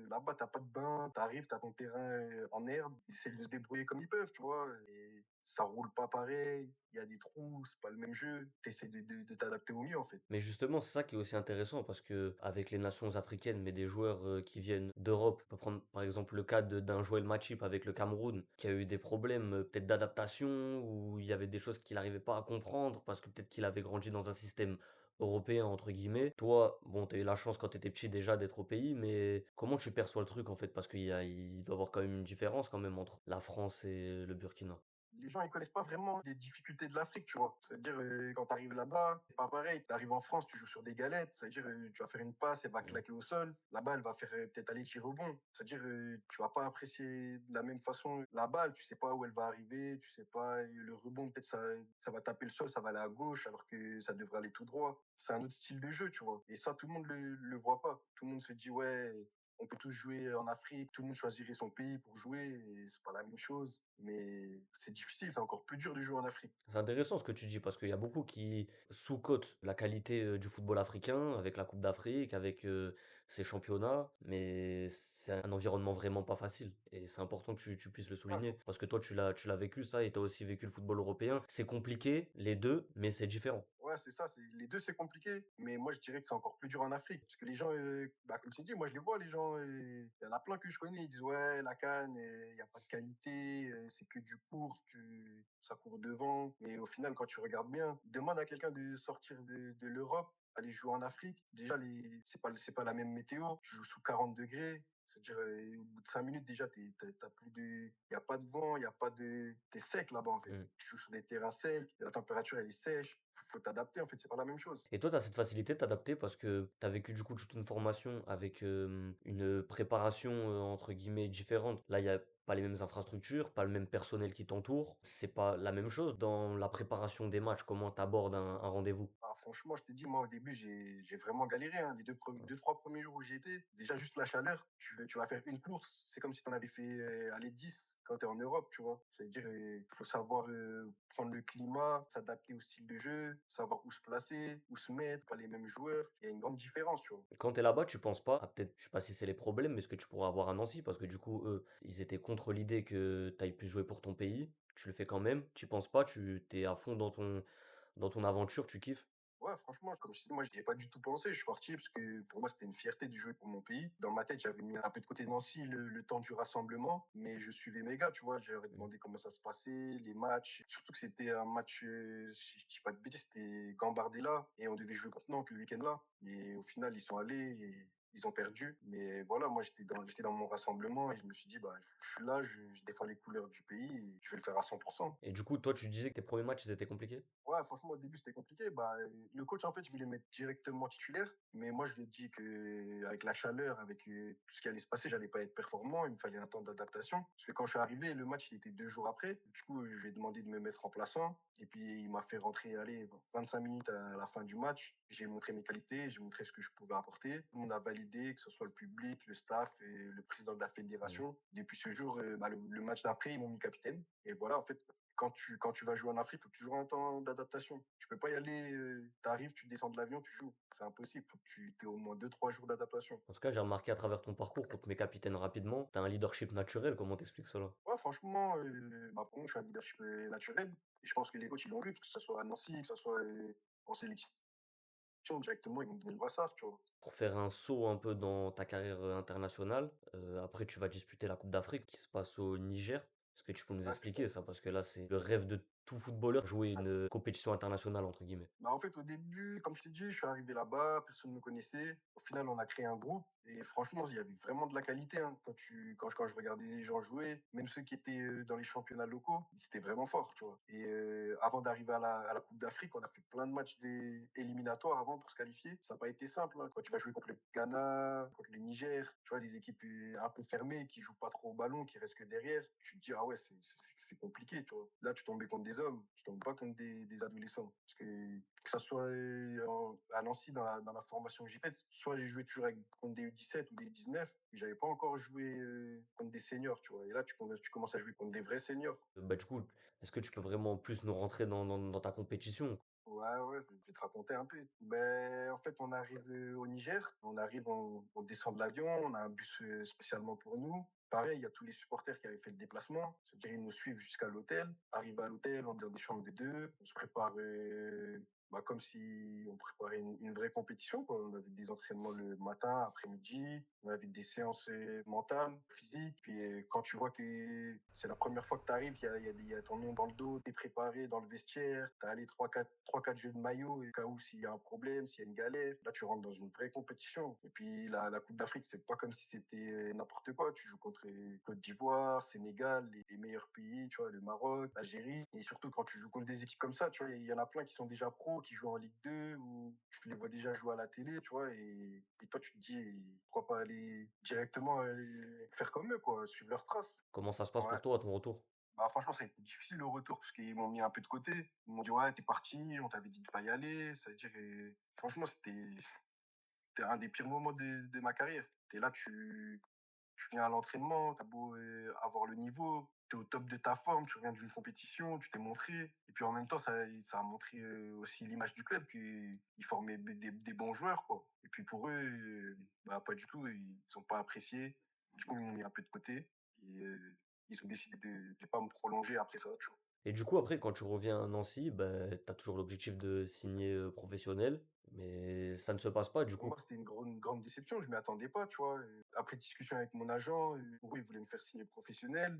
Là-bas, t'as pas de bain, t'arrives, t'as ton terrain en herbe, ils essaient de se débrouiller comme ils peuvent, tu vois. Et ça roule pas pareil, il y a des trous, c'est pas le même jeu. T'essaies de t'adapter au mieux, en fait. Mais justement, c'est ça qui est aussi intéressant parce que avec les nations africaines, mais des joueurs qui viennent d'Europe, on peut prendre par exemple le cas d'un Joël Matip avec le Cameroun, qui a eu des problèmes peut-être d'adaptation, où il y avait des choses qu'il n'arrivait pas à comprendre parce que peut-être qu'il avait grandi dans un système européen, entre guillemets. Toi, bon, t'as eu la chance quand t'étais petit déjà d'être au pays, mais comment tu perçois le truc en fait? Parce il doit y avoir quand même une différence quand même entre la France et le Burkina. Les gens ils connaissent pas vraiment les difficultés de l'Afrique, tu vois. C'est-à-dire quand tu arrives là-bas, c'est pas pareil. Tu arrives en France, tu joues sur des galettes, c'est-à-dire tu vas faire une passe, elle va Mm. claquer au sol. Là-bas, elle va faire peut-être aller tirer au bon. C'est-à-dire tu vas pas apprécier de la même façon la balle, tu sais pas où elle va arriver, tu sais pas le rebond peut-être ça va taper le sol, ça va aller à gauche alors que ça devrait aller tout droit. C'est un autre style de jeu, tu vois. Et ça tout le monde le voit pas. Tout le monde se dit ouais, on peut tous jouer en Afrique, tout le monde choisirait son pays pour jouer, et c'est pas la même chose. Mais c'est difficile, c'est encore plus dur de jouer en Afrique. C'est intéressant ce que tu dis parce qu'il y a beaucoup qui sous-cotent la qualité du football africain avec la Coupe d'Afrique, avec ces championnats, mais c'est un environnement vraiment pas facile et c'est important que tu puisses le Ouais, souligner parce que toi tu l'as vécu ça et tu as aussi vécu le football européen. C'est compliqué les deux, mais c'est différent. ouais, c'est ça. Les deux, c'est compliqué. Mais moi, je dirais que c'est encore plus dur en Afrique. Parce que les gens, bah, comme tu dis, moi, je les vois, les gens. Il y en a plein que je connais. Ils disent, ouais, la canne, il n'y a pas de qualité. C'est que du court. Ça court devant. Mais au final, quand tu regardes bien, demande à quelqu'un de sortir de l'Europe, aller jouer en Afrique. Déjà, c'est pas la même météo. Tu joues sous 40 degrés. C'est-à-dire, au bout de 5 minutes, déjà, t'as plus de, il n'y a pas de vent, il n'y a pas de, t'es sec là-bas, en fait. Mm. Tu joues sur des terrains secs, la température, elle est sèche. Faut t'adapter, en fait, c'est pas la même chose. Et toi, tu as cette facilité de t'adapter parce que tu as vécu du coup toute une formation avec une préparation entre guillemets différente. Là, il n'y a pas les mêmes infrastructures, pas le même personnel qui t'entoure. C'est pas la même chose dans la préparation des matchs, comment tu abordes un rendez-vous. franchement, je te dis, moi, au début, j'ai vraiment galéré, hein. Les 3 premiers jours où j'y étais, déjà juste la chaleur, tu vas faire une course, c'est comme si tu en avais fait, allez, 10 quand tu es en Europe, tu vois? C'est-à-dire, il faut savoir, prendre le climat, s'adapter au style de jeu, savoir où se placer, où se mettre, pas les mêmes joueurs. Il y a une grande différence, tu vois? Quand tu es là-bas, tu penses pas à peut-être, je sais pas si c'est les problèmes, mais ce que tu pourrais avoir à Nancy? Parce que du coup, eux, ils étaient contre l'idée que tu ailles plus jouer pour ton pays. Tu le fais quand même. Tu penses pas, tu es à fond dans ton aventure, tu kiffes? Ouais, franchement, comme je te dis, moi, j'y ai pas du tout pensé. Je suis parti parce que pour moi, c'était une fierté de jouer pour mon pays. Dans ma tête, j'avais mis un peu de côté Nancy le temps du rassemblement, mais je suivais mes gars, tu vois. J'aurais Mmh. demandé comment ça se passait, les matchs. Surtout que c'était un match, si je dis pas de bêtises, c'était Gambardella et on devait jouer contre Nantes le week-end-là. Et au final, ils sont allés et ils ont perdu. Mais voilà, moi, j'étais dans mon rassemblement et je me suis dit, bah, je suis là, je défends les couleurs du pays et je vais le faire à 100%. Et du coup, toi, tu disais que tes premiers matchs, ils étaient compliqués? Ouais, franchement, au début, c'était compliqué. Bah, le coach, en fait, je voulais mettre directement titulaire. Mais moi, je lui ai dit que avec la chaleur, avec tout ce qui allait se passer, j'allais pas être performant. Il me fallait un temps d'adaptation. Parce que quand je suis arrivé, le match, il était 2 jours après. Du coup, je lui ai demandé de me mettre remplaçant. Et puis, il m'a fait rentrer, allez, 25 minutes à la fin du match. J'ai montré mes qualités, j'ai montré ce que je pouvais apporter. On a validé, que ce soit le public, le staff et le président de la Mmh. fédération. Depuis ce jour, bah, le match d'après, ils m'ont mis capitaine. Et voilà, en fait, quand tu vas jouer en Afrique, il faut toujours un temps d'adaptation. Tu peux pas y aller, tu arrives, tu descends de l'avion, tu joues. C'est impossible. Faut que tu aies au moins 2 3 jours d'adaptation. En tout cas, j'ai remarqué à travers ton parcours qu'on te met capitaine rapidement. Tu as un leadership naturel, comment t'expliques cela? Ouais, franchement, bah, pour moi, je suis un leadership naturel. Et je pense que les coachs, ils l'ont vu, que ce soit à Nancy, que ce soit en sélection, directement, ils m'ont donné le brassard, tu vois. Pour faire un saut un peu dans ta carrière, internationale, après tu vas disputer la Coupe d'Afrique qui se passe au Niger. Est-ce que tu peux nous Ouais, c'est ça. expliquer ça? Parce que là, c'est le rêve de tout footballeur, jouer une, compétition internationale entre guillemets. Bah, en fait, au début, comme je t'ai dit, je suis arrivé là-bas, personne ne me connaissait. Au final, on a créé un groupe et franchement, il y avait vraiment de la qualité, hein. Quand je regardais les gens jouer, même ceux qui étaient dans les championnats locaux, c'était vraiment fort, tu vois. Et avant d'arriver à la Coupe d'Afrique, on a fait plein de matchs éliminatoires avant pour se qualifier. Ça n'a pas été simple, hein. Quand tu vas jouer contre le Ghana, contre le Niger, tu vois, des équipes un peu fermées qui jouent pas trop au ballon, qui restent que derrière, tu te dis, ah ouais, c'est compliqué, tu vois. Là, tu tombais contre des hommes, tu tombes pas contre des adolescents. Parce que ça soit à Nancy, dans la formation que j'ai faite, soit j'ai joué toujours contre des U17 ou des U19, mais j'avais pas encore joué contre des seniors, tu vois. Et là, tu commences à jouer contre des vrais seniors. Bah, du coup, est-ce que tu peux vraiment plus nous rentrer dans ta compétition? Ouais, ouais, je vais te raconter un peu. Ben, en fait, on arrive au Niger, on descend de l'avion, on a un bus spécialement pour nous. Pareil, il y a tous les supporters qui avaient fait le déplacement, c'est-à-dire ils nous suivent jusqu'à l'hôtel. Arrivé à l'hôtel, on est dans des chambres de deux, on se prépare bah, comme si on préparait une vraie compétition, quoi. On avait des entraînements le matin, après-midi, on avait des séances mentales, physiques. Puis quand tu vois que c'est la première fois que tu arrives, il y a ton nom dans le dos, tu es préparé dans le vestiaire, tu as allé trois quatre jeux de maillot, et au cas où s'il y a un problème, s'il y a une galère, là tu rentres dans une vraie compétition. Et puis la Coupe d'Afrique, c'est pas comme si c'était n'importe quoi. Tu joues contre Côte d'Ivoire, Sénégal, les meilleurs pays, tu vois, le Maroc, l'Algérie. Et surtout quand tu joues contre des équipes comme ça, tu vois, il y en a plein qui sont déjà pros, qui jouent en Ligue 2, ou tu les vois déjà jouer à la télé, tu vois, et toi tu te dis, pourquoi pas aller directement faire comme eux, quoi, suivre leurs traces. Comment ça se passe Ouais. pour toi à ton retour? Bah, franchement, ça a été difficile le retour parce qu'ils m'ont mis un peu de côté. Ils m'ont dit, ouais, t'es parti, on t'avait dit de pas y aller. Ça veut dire, franchement, c'était un des pires moments de ma carrière. T'es là, tu viens à l'entraînement, t'as beau avoir le niveau, t'es au top de ta forme, tu reviens d'une compétition, tu t'es montré. Et puis en même temps, ça a montré aussi l'image du club, qu'ils formaient des bons joueurs, quoi. Et puis pour eux, bah, pas du tout, ils ont pas apprécié. Du coup, ils m'ont mis un peu de côté. Et ils ont décidé de ne pas me prolonger après ça, tu vois. Et du coup, après, quand tu reviens à Nancy, bah, tu as toujours l'objectif de signer, professionnel, mais ça ne se passe pas du Pour coup. moi, c'était une grande déception, je m'y attendais pas, tu vois. Après discussion avec mon agent, pour eux, ils voulaient me faire signer professionnel.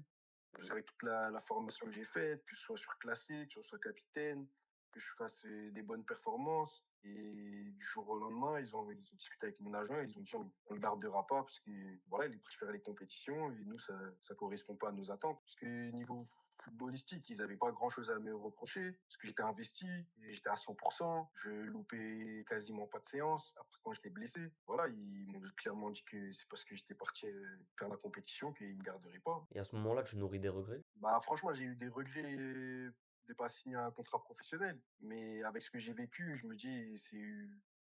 Avec toute la formation que j'ai faite, que ce soit surclassé, que je sois capitaine, que je fasse des bonnes performances. Et du jour au lendemain, ils ont discuté avec mon agent, ils ont dit on ne le gardera pas parce que voilà, ils préfèrent les compétitions et nous, ça ne correspond pas à nos attentes. Parce que niveau footballistique, ils n'avaient pas grand-chose à me reprocher parce que j'étais investi, et j'étais à 100%, je loupais quasiment pas de séances. Après, quand j'étais blessé, voilà, ils m'ont clairement dit que c'est parce que j'étais parti faire la compétition qu'ils ne me garderaient pas. Et à ce moment-là, tu nourris des regrets? Bah, franchement, j'ai eu des regrets de pas signer un contrat professionnel. Mais avec ce que j'ai vécu, je me dis, c'est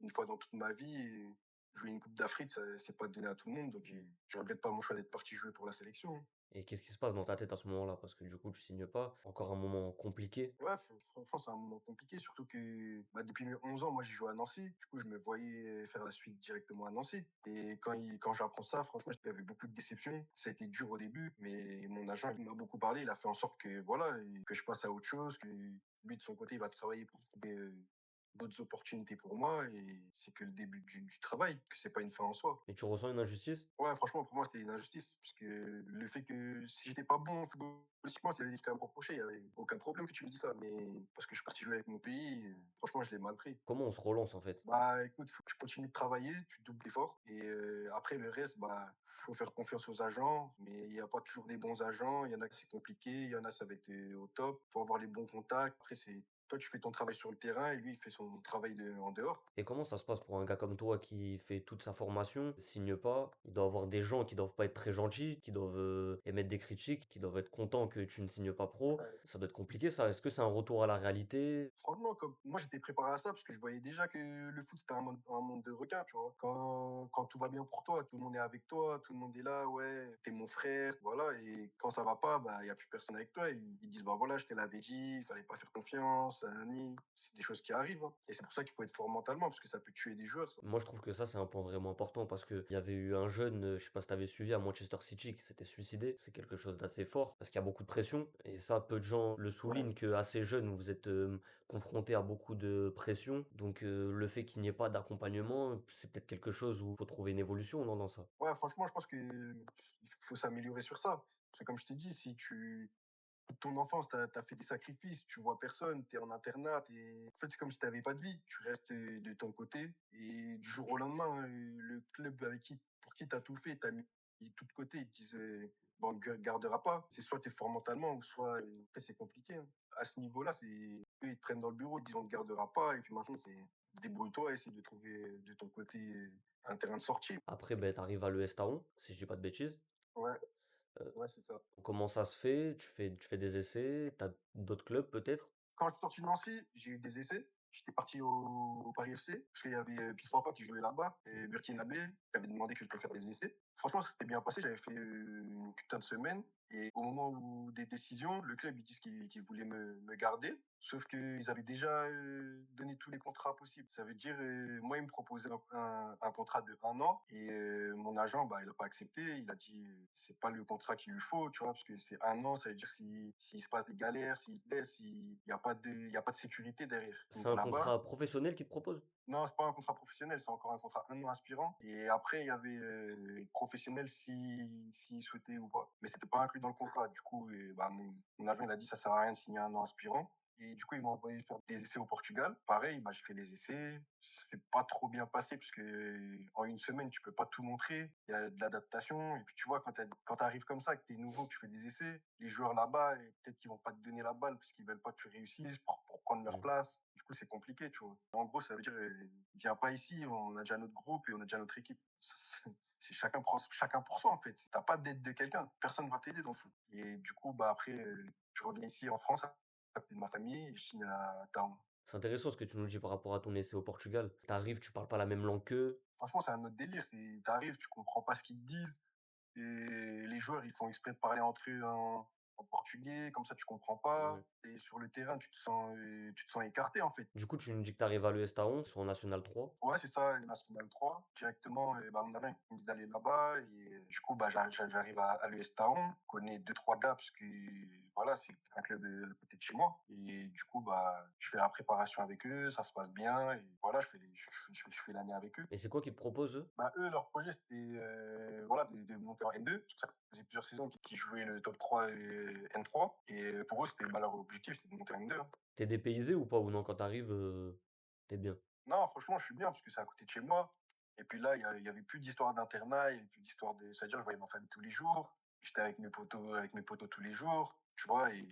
une fois dans toute ma vie, jouer une Coupe d'Afrique, c'est pas donné à tout le monde. Donc, je regrette pas mon choix d'être parti jouer pour la sélection, hein. Et qu'est-ce qui se passe dans ta tête à ce moment-là? Parce que du coup, tu signes pas. Encore un moment compliqué. Ouais, franchement, c'est un moment compliqué, surtout que bah, depuis mes 11 ans, moi, j'ai joué à Nancy. Du coup, je me voyais faire la suite directement à Nancy. Et quand j'apprends ça, franchement, j'avais beaucoup de déception. Ça a été dur au début, mais mon agent, il m'a beaucoup parlé. Il a fait en sorte que, voilà, et que je passe à autre chose, que lui, de son côté, il va travailler pour trouver d'autres opportunités pour moi. Et c'est que le début du travail, que c'est pas une fin en soi. Et tu ressens une injustice? Ouais, franchement, pour moi, c'était une injustice. Parce que le fait que si j'étais pas bon footballistiquement, c'est ce qu'à me reprocher. Il y avait aucun problème que tu me dis ça. Mais parce que je suis parti jouer avec mon pays, franchement, je l'ai mal pris. Comment on se relance en fait? Bah, écoute, faut que tu continues de travailler, tu doubles d'efforts. Et après, le reste, bah, faut faire confiance aux agents. Mais il n'y a pas toujours des bons agents. Il y en a que c'est compliqué. Il y en a, ça va être au top. Faut avoir les bons contacts. Après, c'est toi, tu fais ton travail sur le terrain et lui, il fait son travail en dehors. Et comment ça se passe pour un gars comme toi qui fait toute sa formation, signe pas? Il doit avoir des gens qui doivent pas être très gentils, qui doivent émettre des critiques, qui doivent être contents que tu ne signes pas pro. Ça doit être compliqué ça. Est-ce que c'est un retour à la réalité? Franchement, comme moi, j'étais préparé à ça parce que je voyais déjà que le foot, c'était un monde de requins, tu vois. Quand tout va bien pour toi, tout le monde est avec toi, tout le monde est là, ouais, t'es mon frère, voilà. Et quand ça va pas, bah, il y a plus personne avec toi. Ils disent, bah voilà, je te l'avais dit, il fallait pas faire confiance, nanani. C'est des choses qui arrivent, hein. Et c'est pour ça qu'il faut être fort mentalement parce que ça peut tuer des joueurs, ça. Moi, je trouve que ça, c'est un point vraiment important parce qu'il y avait eu un jeune, je sais pas si t'avais suivi à Manchester City, qui s'était suicidé. C'est quelque chose d'assez fort parce qu'il y a beaucoup de pression. Et ça, peu de gens le Ouais. soulignent que assez jeune, vous êtes confronté à beaucoup de pression. Donc, le fait qu'il n'y ait pas d'accompagnement, c'est peut-être quelque chose où il faut trouver une évolution, non, dans ça. Ouais, franchement, je pense que il faut s'améliorer sur ça. Parce que comme je t'ai dit, si tu, toute ton enfance, tu as fait des sacrifices, tu vois personne, tu es en internat, en fait, c'est comme si tu pas de vie. Tu restes de ton côté et du jour au lendemain, le club pour qui tu as tout fait, tu as mis tout de côté, ils te disent, bon, on ne gardera pas. C'est soit tu es fort mentalement ou soit, après, c'est compliqué, hein. À ce niveau-là, eux, ils te prennent dans le bureau, ils te disent, on ne gardera pas. Et puis maintenant, c'est débrouille-toi, essaie de trouver de ton côté un terrain de sortie. Après, ben, t'arrives à l'ES Taon, si je dis pas de bêtises. Ouais, Euh, ouais, c'est ça. comment ça se fait? Tu fais des essais? T'as d'autres clubs peut-être? Quand je suis sorti de Nancy, j'ai eu des essais. J'étais parti au Paris FC, parce qu'il y avait Pifrapa qui jouait là-bas, et Burkinabé, qui avait demandé que je peux faire des essais. Franchement, ça s'était bien passé, j'avais fait une putain de semaine. Et au moment où des décisions, le club, ils disent qu'ils voulaient me garder, sauf qu'ils avaient déjà donné tous les contrats possibles. Ça veut dire, moi, ils me proposaient un contrat de 1 an, et mon agent, bah, il n'a pas accepté, il a dit, c'est pas le contrat qu'il lui faut, tu vois, parce que c'est 1 an, ça veut dire s'il se passe des galères, s'il se blesse, il n'y a pas il y a pas de sécurité derrière. C'est Donc un là-bas, contrat professionnel qui te propose? non, c'est pas un contrat professionnel, c'est encore un contrat 1 an aspirant. Et après, il y avait professionnel s'il souhaitait ou pas. Mais c'était pas inclus dans le contrat. Du coup, bah, mon agent, il a dit ça sert à rien de signer 1 an aspirant. Et du coup, il m'a envoyé faire des essais au Portugal. Pareil, bah, j'ai fait les essais. C'est pas trop bien passé parce que en une semaine, tu peux pas tout montrer. Il y a de l'adaptation. Et puis, tu vois, quand t'arrives comme ça, que t'es nouveau, que tu fais des essais, les joueurs là-bas, peut-être qu'ils vont pas te donner la balle parce qu'ils veulent pas que tu réussisses pour prendre leur Hmm. place. Du coup, c'est compliqué, tu vois. En gros, ça veut dire, viens pas ici, on a déjà notre groupe et on a déjà notre équipe. C'est chacun pour soi, en fait. T'as pas d'aide de quelqu'un. Personne va t'aider dans le foot. Et du coup, bah, après, je reviens ici en France, à côté de ma famille, et je signe à Town. C'est intéressant ce que tu nous dis par rapport à ton essai au Portugal. T'arrives, tu parles pas la même langue qu'eux. Franchement, c'est un autre délire. T'arrives, tu comprends pas ce qu'ils te disent. Et les joueurs, ils font exprès de parler entre eux en portugais, comme ça tu comprends pas. Mhm. Et sur le terrain, tu te sens écarté, en fait. Du coup, tu nous dis que t'arrives à l'ES Taon, sur National 3. Ouais, c'est ça, les National 3. Directement, bah, mon ami il me dit d'aller là-bas. Et du coup, bah, j'arrive à l'US Town. Je connais deux, trois gars parce que voilà, c'est un club à côté de chez moi. Et du coup, bah, je fais la préparation avec eux, ça se passe bien. Et voilà, je fais l'année avec eux. Et c'est quoi qu'ils te proposent, eux? Bah, eux, leur projet, c'était voilà, de monter en N2. Parce que ça faisait plusieurs saisons qu'ils jouaient le top 3 et N3. Et pour eux, c'était bah, leur objectif, c'était de monter en N2, hein. T'es dépaysé ou pas? Ou non, quand t'arrives, t'es bien? Non, franchement, je suis bien parce que c'est à côté de chez moi. Et puis là, il y avait plus d'histoire d'internat, il y avait plus d'histoire de. C'est-à-dire, je voyais ma famille tous les jours. J'étais avec mes potos tous les jours. Tu vois, et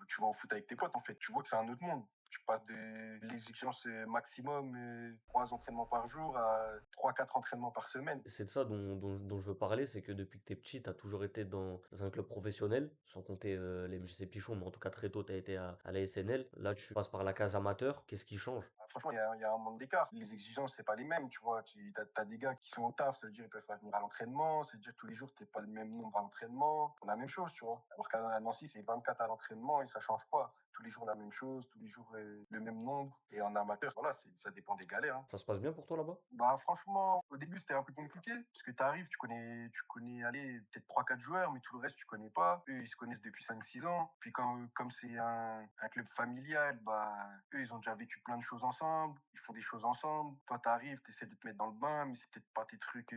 tu vas en foot avec tes potes, en fait. Tu vois que c'est un autre monde. Tu passes de l'exigence maximum, 3 entraînements par jour à 3 4 entraînements par semaine. C'est de ça dont je veux parler, c'est que depuis que t'es petit, t'as toujours été dans un club professionnel, sans compter les MJC Pichon, mais en tout cas très tôt, t'as été à la SNL. Là, tu passes par la case amateur. Qu'est-ce qui change? Franchement, il y a un monde d'écart. Les exigences, c'est pas les mêmes, tu vois. Tu as des gars qui sont au taf, ça veut dire ils peuvent pas venir à l'entraînement, ça veut dire tous les jours, t'es pas le même nombre à l'entraînement. La même chose, tu vois. Alors qu'à Nancy, c'est 24 à l'entraînement et ça change pas. Tous les jours la même chose, tous les jours le même nombre. Et en amateur, voilà, ça dépend des galères, hein. Ça se passe bien pour toi là-bas? Bah, franchement, au début, c'était un peu compliqué, parce que tu arrives, tu connais, allez, peut-être 3 4 joueurs, mais tout le reste, tu connais pas. Eux, ils se connaissent depuis 5 6 ans. Puis comme c'est un club familial, bah, eux, ils ont déjà vécu plein de choses ensemble, ils font des choses ensemble. Toi, tu arrives, tu essaies de te mettre dans le bain, mais c'est peut-être pas tes trucs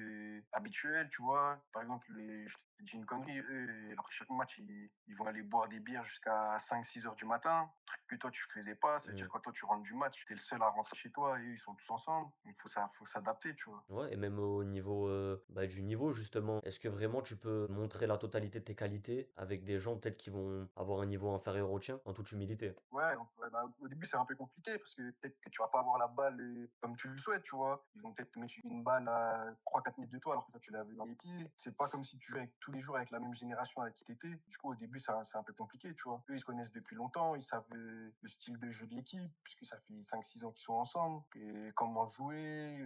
habituels, tu vois. Par exemple, je te dis une connerie, eux, après chaque match, ils vont aller boire des bières jusqu'à 5 6 heures du matin, truc que toi, tu faisais pas. C'est-à-dire, Mmh. quand toi, tu rentres du match, tu es le seul à rentrer chez toi et eux, ils sont tous ensemble. Il faut s'adapter, tu vois. Ouais, et même au niveau, bah, du niveau justement, est-ce que vraiment tu peux montrer la totalité de tes qualités avec des gens peut-être qui vont avoir un niveau inférieur au tien, en toute humilité? Ouais, donc, ouais, bah, au début, c'est un peu compliqué parce que peut-être que tu vas pas avoir la balle comme tu le souhaites, tu vois. Ils vont peut-être te mettre une balle à 3 4 mètres de toi alors que toi, tu l'avais dans les pieds. C'est pas comme si tu jouais tous les jours avec la même génération avec qui t'étais. Du coup, au début, c'est un peu compliqué, tu vois. Eux, ils se connaissent depuis longtemps, ils savent le style de jeu de l'équipe, puisque ça fait 5 6 ans qu'ils sont ensemble, et comment jouer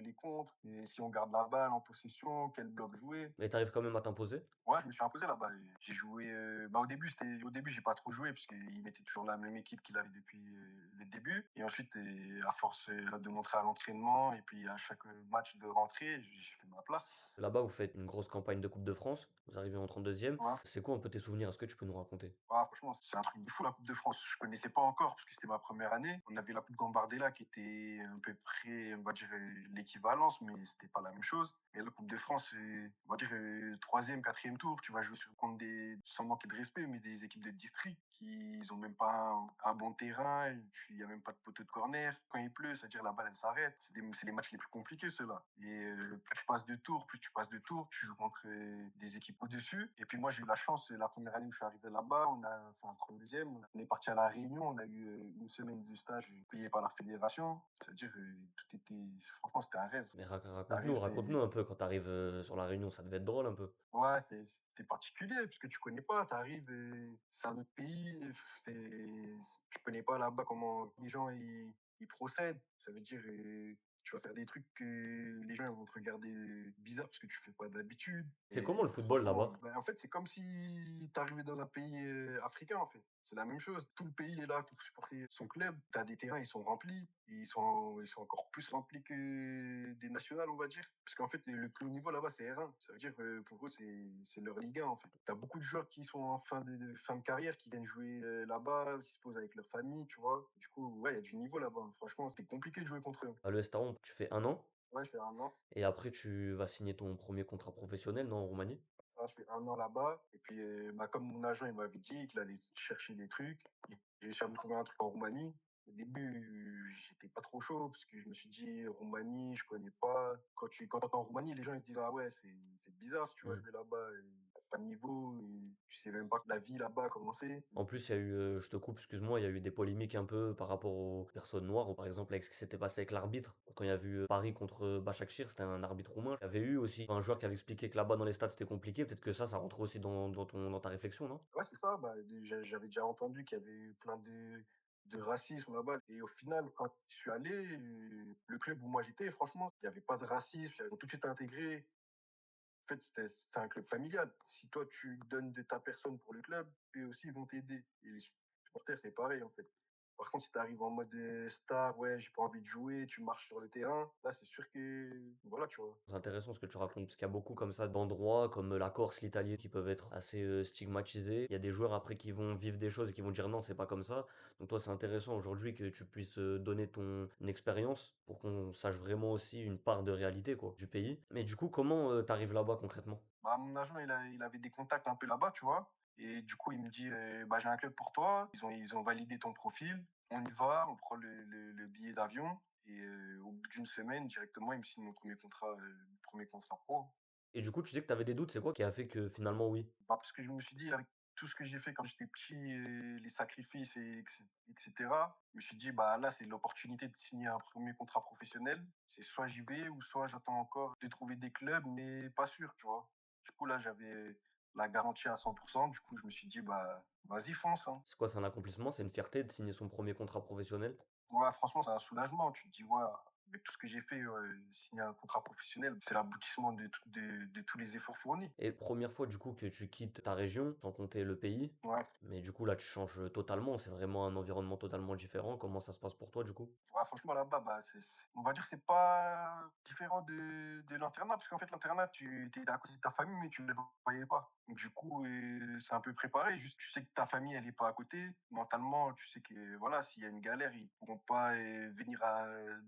les contres, et si on garde la balle en possession, quel bloc jouer. Mais t'arrives quand même à t'imposer? Ouais, je me suis imposé là-bas. Et j'ai joué. Bah, au début, j'ai pas trop joué parce qu'il mettait toujours la même équipe qu'il avait depuis le début. Et ensuite, à force de montrer à l'entraînement et puis à chaque match de rentrée, j'ai fait ma place. Là-bas, vous faites une grosse campagne de Coupe de France, vous arrivez en 32e. Ouais, C'est quoi un peu tes souvenirs? Est-ce que tu peux nous raconter? ah, franchement, c'est un truc de fou la Coupe de France. Je connaissais pas encore parce que c'était ma première année. On avait la Coupe Gambardella qui était à peu près, on va dire, l'équivalence, mais c'était pas la même chose. Et la Coupe de France, on va dire, troisième, quatrième tour, tu vas jouer contre sans manquer de respect, mais des équipes de district qui ils ont même pas un bon terrain, il y a même pas de poteau de corner. Quand il pleut, c'est-à-dire la balle elle s'arrête. C'est les matchs les plus compliqués ceux-là. Et plus tu passes de tour, tu joues contre des équipes au-dessus. Et puis moi j'ai eu la chance, la première année où je suis arrivé là-bas, on a fait un 32e, on est parti à La Réunion, on a eu une semaine de stage payé par la fédération. C'est-à-dire tout était, franchement c'était un rêve. Mais T'arrives, raconte-nous un peu quand t'arrives sur la Réunion, ça devait être drôle un peu. ouais, c'était particulier parce que tu connais pas, t'arrives, c'est un autre pays, tu connais pas là-bas comment les gens ils procèdent. Ça veut dire, tu vas faire des trucs que les gens ils vont te regarder bizarre parce que tu fais pas d'habitude. C'est comment Et le football franchement, là-bas? bah, en fait, c'est comme si t'arrivais dans un pays africain, en fait. C'est la même chose. Tout le pays est là pour supporter son club. T'as des terrains, ils sont remplis. Et ils sont encore plus remplis que des nationales, on va dire. Parce qu'en fait, le plus haut niveau là-bas, c'est R1. Ça veut dire que pour eux, c'est leur Ligue 1, en fait. T'as beaucoup de joueurs qui sont en fin de carrière, qui viennent jouer là-bas, qui se posent avec leur famille, tu vois. Du coup, ouais, il y a du niveau là-bas. Franchement, c'était compliqué de jouer contre eux. À l'ES Taon, tu fais 1 an Ouais, je fais 1 an. et après tu vas signer ton premier contrat professionnel, non, en Roumanie? Ça, je fais 1 an là-bas. Et puis, bah, comme mon agent, il m'avait dit qu'il allait chercher des trucs, j'ai réussi à me trouver un truc en Roumanie. Au début, j'étais pas trop chaud parce que je me suis dit, Roumanie, je connais pas. Quand t'es en Roumanie, les gens ils se disent, ah ouais, c'est bizarre si tu vas Mmh. jouer là-bas, t'as pas de niveau, et tu sais même pas que la vie là-bas, comment c'est. En plus, il y a eu, je te coupe, excuse-moi, il y a eu des polémiques un peu par rapport aux personnes noires, ou par exemple avec ce qui s'était passé avec l'arbitre. Quand il y a eu Paris contre Başakşehir, c'était un arbitre roumain. Il y avait eu aussi un joueur qui avait expliqué que là-bas dans les stades c'était compliqué. Peut-être que ça rentrait aussi dans ta réflexion, non? Ouais, c'est ça. Bah, j'avais déjà entendu qu'il y avait eu plein de racisme là-bas. Et au final, quand je suis allé, le club où moi j'étais, franchement, il n'y avait pas de racisme. Ils ont tout de suite intégré. En fait, c'était un club familial. Si toi, tu donnes de ta personne pour le club, eux aussi vont t'aider. Et les supporters, c'est pareil, en fait. Par contre, si tu arrives en mode star, ouais, j'ai pas envie de jouer, tu marches sur le terrain, là, c'est sûr que, voilà, tu vois. C'est intéressant ce que tu racontes, parce qu'il y a beaucoup comme ça d'endroits, comme la Corse, l'Italie, qui peuvent être assez stigmatisés. Il y a des joueurs après qui vont vivre des choses et qui vont dire non, c'est pas comme ça. Donc toi, c'est intéressant aujourd'hui que tu puisses donner ton expérience pour qu'on sache vraiment aussi une part de réalité quoi, du pays. Mais du coup, comment t'arrives là-bas concrètement? Bah, mon agent, il avait des contacts un peu là-bas, tu vois. Et du coup, il me dit, bah, j'ai un club pour toi. Ils ont validé ton profil. On y va, on prend le billet d'avion. Et au bout d'une semaine, directement, il me signe mon premier contrat pro. Et du coup, tu sais que tu avais des doutes, c'est quoi qui a fait que finalement oui? Bah, parce que je me suis dit, avec tout ce que j'ai fait quand j'étais petit, les sacrifices etc. Je me suis dit, bah là, c'est l'opportunité de signer un premier contrat professionnel. C'est soit j'y vais ou soit j'attends encore de trouver des clubs, mais pas sûr, tu vois. Du coup, là, j'avais la garantie à 100%. Du coup, je me suis dit, bah, vas-y, fonce, hein. C'est quoi? C'est un accomplissement? C'est une fierté de signer son premier contrat professionnel? Ouais, franchement, c'est un soulagement. Tu te dis, ouais, avec tout ce que j'ai fait, signer un contrat professionnel, c'est l'aboutissement de tous les efforts fournis. Et première fois du coup que tu quittes ta région, sans compter le pays, Ouais. mais du coup là tu changes totalement, c'est vraiment un environnement totalement différent. Comment ça se passe pour toi du coup? Ouais, franchement, là-bas, bah, on va dire que c'est pas différent de l'internat, parce qu'en fait, l'internat, tu es à côté de ta famille, mais tu ne les voyais pas. Donc, du coup, c'est un peu préparé. Juste, tu sais que ta famille, elle est pas à côté. Mentalement, tu sais que, voilà, s'il y a une galère, ils pourront pas venir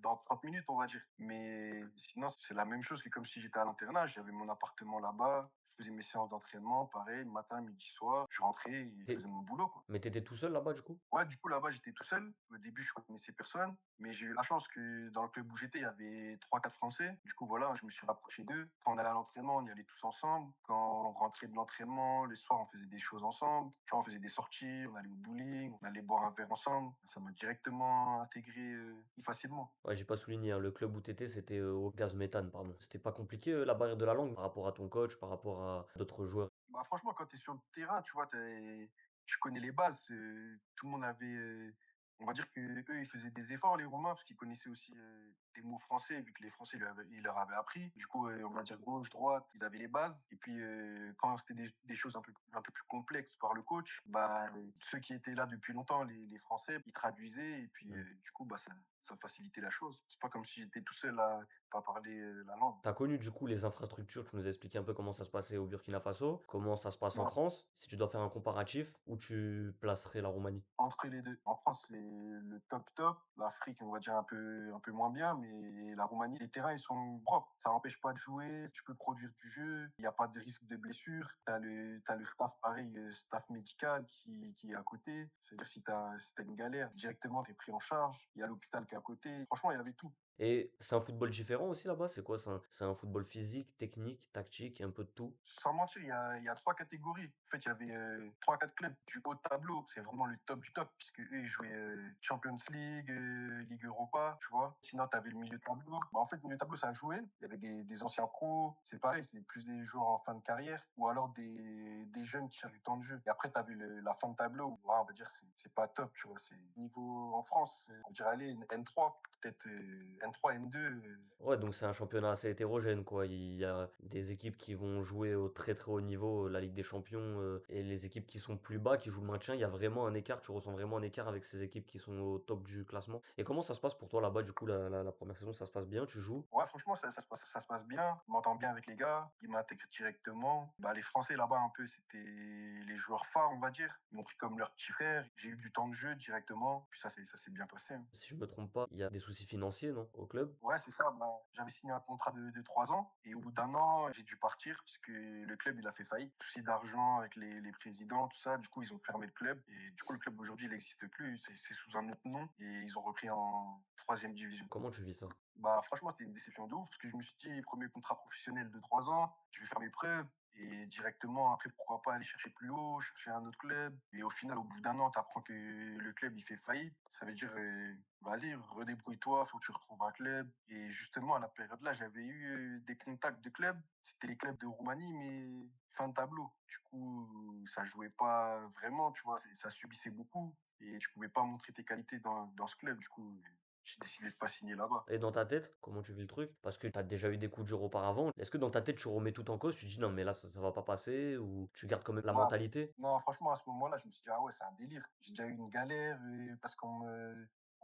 dans 30 minutes, on va dire. Mais sinon, c'est la même chose que comme si j'étais à l'internat. J'avais mon appartement là-bas, je faisais mes séances d'entraînement, pareil, matin, midi, soir. Je rentrais et je T'es- faisais mon boulot, quoi. Mais t'étais tout seul là-bas du coup? Ouais, du coup, là-bas, j'étais tout seul. Au début, je connaissais personne, mais j'ai eu la chance que dans le club où j'étais, il y avait trois quatre Français. Du coup, voilà, je me suis rapproché d'eux. Quand on allait à l'entraînement, on y allait tous ensemble. Quand on rentrait de l'entraînement, le soir, on faisait des choses ensemble. Tu vois, on faisait des sorties, on allait au bowling, on allait boire un verre ensemble. Ça m'a directement intégré facilement. Ouais, j'ai pas souligné, hein, le club où t'étais c'était au gaz méthane, pardon. C'était pas compliqué la barrière de la langue par rapport à ton coach, par rapport à d'autres joueurs? Bah, franchement, quand tu es sur le terrain, tu vois, tu connais les bases. Tout le monde avait. On va dire que eux, ils faisaient des efforts, les Roumains, parce qu'ils connaissaient aussi des mots français, vu que les Français ils leur avaient appris. Du coup, on va dire gauche, droite, ils avaient les bases. Et puis, quand c'était des choses un peu plus complexes par le coach, bah, ceux qui étaient là depuis longtemps, les Français, ils traduisaient. Et puis, Hmm. du coup, bah, ça facilitait la chose. C'est pas comme si j'étais tout seul à pas parler la langue. T'as connu du coup les infrastructures, tu nous as expliqué un peu comment ça se passait au Burkina Faso, comment ça se passe en Ouais. France. Si tu dois faire un comparatif, où tu placerais la Roumanie? Entre les 2. En France, c'est le top top. L'Afrique, on va dire un peu moins bien, mais la Roumanie, les terrains, ils sont propres. Ça n'empêche pas de jouer. Tu peux produire du jeu. Il n'y a pas de risque de blessure. T'as le staff, pareil, staff médical qui est à côté. C'est-à-dire, si t'as une galère, directement, t'es pris en charge. Il y a l'hôpital qui est à côté. Franchement, il y avait tout. Et c'est un football différent aussi là-bas? C'est quoi? C'est un football physique, technique, tactique, un peu de tout? Sans mentir, il y a trois catégories. En fait, il y avait trois, quatre clubs du haut de tableau. C'est vraiment le top du top, puisque eux, ils jouaient Champions League, Ligue Europa, tu vois. Sinon, tu avais le milieu de tableau. Bah, en fait, le milieu de tableau, ça a joué. Il y avait des anciens pros. C'est pareil, c'est plus des joueurs en fin de carrière, ou alors des jeunes qui cherchent du temps de jeu. Et après, tu as vu la fin de tableau. Ouais, on va dire, c'est pas top, tu vois. C'est niveau en France, on dirait aller N3, peut-être N3, N2. Ouais, donc c'est un championnat assez hétérogène, quoi. Il y a des équipes qui vont jouer au très très haut niveau, la Ligue des Champions, et les équipes qui sont plus bas, qui jouent le maintien. Il y a vraiment un écart, tu ressens vraiment un écart avec ces équipes qui sont au top du classement. Et comment ça se passe pour toi là-bas, du coup, la première saison, ça se passe bien, tu joues? Ouais, franchement, ça se passe bien. Je m'entends bien avec les gars. Ils m'intègrent directement. Bah, les Français là-bas, un peu, c'était les joueurs phares, on va dire. Ils m'ont pris comme leur petit frère. J'ai eu du temps de jeu directement. Puis ça s'est bien passé, hein. Si je me trompe pas, il y a des soucis financiers, non, au club? Ouais, c'est ça. Bah, j'avais signé un contrat de 3 ans. Et au bout d'un an, j'ai dû partir parce que le club, il a fait faillite. Souci d'argent avec les présidents, tout ça. Du coup, ils ont fermé le club. Et du coup, le club aujourd'hui, il n'existe plus. C'est sous un autre nom. Et ils ont repris en troisième division. Comment tu vis ça? Bah, franchement, c'était une déception de ouf parce que je me suis dit, premier contrat professionnel de 3 ans, je vais faire mes preuves et directement, après, pourquoi pas aller chercher plus haut, chercher un autre club. Et au final, au bout d'un an, tu apprends que le club, il fait faillite. Ça veut dire, vas-y, redébrouille-toi, faut que tu retrouves un club. Et justement, à la période-là, j'avais eu des contacts de clubs. C'était les clubs de Roumanie, mais fin de tableau. Du coup, ça jouait pas vraiment, tu vois, ça subissait beaucoup. Et tu pouvais pas montrer tes qualités dans ce club. Du coup, j'ai décidé de pas signer là-bas. Et dans ta tête, comment tu vis le truc? Parce que tu as déjà eu des coups dur auparavant. Est-ce que dans ta tête, tu remets tout en cause? Tu te dis non, mais là, ça va pas passer? Ou tu gardes quand même la Ouais, mentalité? non, franchement, à ce moment-là, je me suis dit, ah ouais, c'est un délire. J'ai déjà eu une galère parce on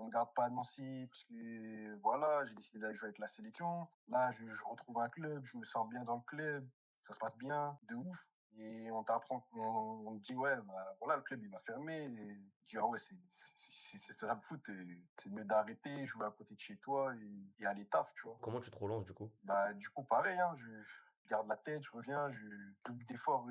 me garde pas à Nancy, parce que voilà, j'ai décidé d'aller jouer avec la sélection. Là, je retrouve un club, je me sens bien dans le club, ça se passe bien, de ouf. Et on te dit, ouais, bah voilà, le club il va fermer. Et tu dis, ah ouais, c'est ça le foot, c'est mieux d'arrêter, jouer à côté de chez toi et aller taf, tu vois. Comment tu te relances du coup? Bah, du coup, pareil, hein, garde la tête, je reviens, je double d'efforts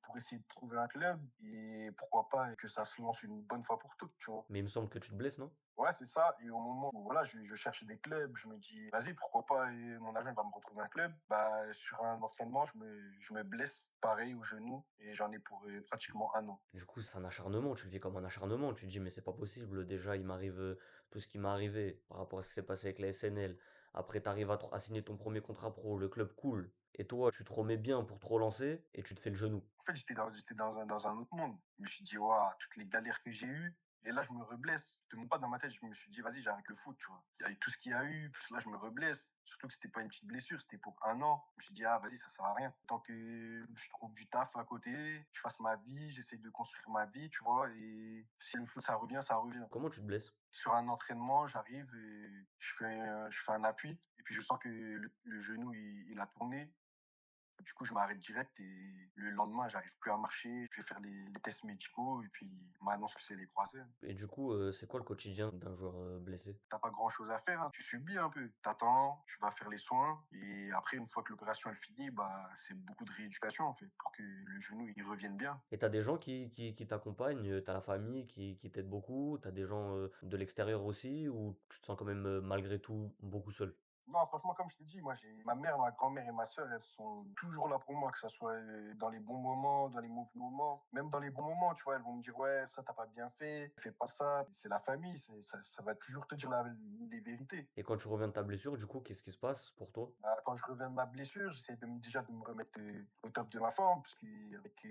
pour essayer de trouver un club et pourquoi pas que ça se lance une bonne fois pour toutes, tu vois. Mais il me semble que tu te blesses, non? Ouais, c'est ça. Et au moment où voilà, je cherche des clubs, je me dis, vas-y, pourquoi pas, mon agent il va me retrouver un club. Bah, sur un entraînement, je me blesse, pareil, au genou, et j'en ai pour pratiquement un an. Du coup, c'est un acharnement, tu le vis comme un acharnement. Tu te dis: «Mais c'est pas possible, déjà il m'arrive, tout ce qui m'est arrivé par rapport à ce qui s'est passé avec la SNL. Après tu arrives à signer ton premier contrat pro, le club coule et toi tu te remets bien pour te relancer et tu te fais le genou». En fait, j'étais dans un autre monde. Je me suis dit, waouh, toutes les galères que j'ai eues. Et là, je me reblesse. Je te mens pas, dans ma tête, je me suis dit, vas-y, j'arrête le foot, tu vois. Avec tout ce qu'il y a eu, plus là, je me reblesse. Surtout que c'était pas une petite blessure, c'était pour un an. Je me suis dit, ah, vas-y, ça sert à rien. Tant que je trouve du taf à côté, je fasse ma vie, j'essaye de construire ma vie, tu vois. Et si le foot, ça revient, ça revient. Comment tu te blesses? Sur un entraînement, j'arrive et je fais un appui. Et puis, je sens que le genou, il a tourné. Du coup, je m'arrête direct et le lendemain, j'arrive plus à marcher. Je vais faire les tests médicaux et puis on m'annonce que c'est les croisés. Et du coup, c'est quoi le quotidien d'un joueur, blessé? T'as pas grand chose à faire, hein. Tu subis un peu. T'attends, tu vas faire les soins et après, une fois que l'opération est finie, bah, c'est beaucoup de rééducation en fait pour que le genou il revienne bien. Et t'as des gens qui t'accompagnent, tu la famille qui t'aide beaucoup, t'as des gens, de l'extérieur aussi ou tu te sens quand même, malgré tout beaucoup seul? Non, franchement, comme je t'ai dit, moi, j'ai ma mère, ma grand-mère et ma sœur, elles sont toujours là pour moi, que ça soit dans les bons moments, dans les mauvais moments. Même dans les bons moments, tu vois, elles vont me dire, ouais, ça, t'as pas bien fait, fais pas ça. C'est la famille, ça va toujours te dire les vérités. Et quand tu reviens de ta blessure, du coup, qu'est-ce qui se passe pour toi? Quand je reviens de ma blessure, j'essaie déjà de me remettre au top de ma forme, parce qu'avec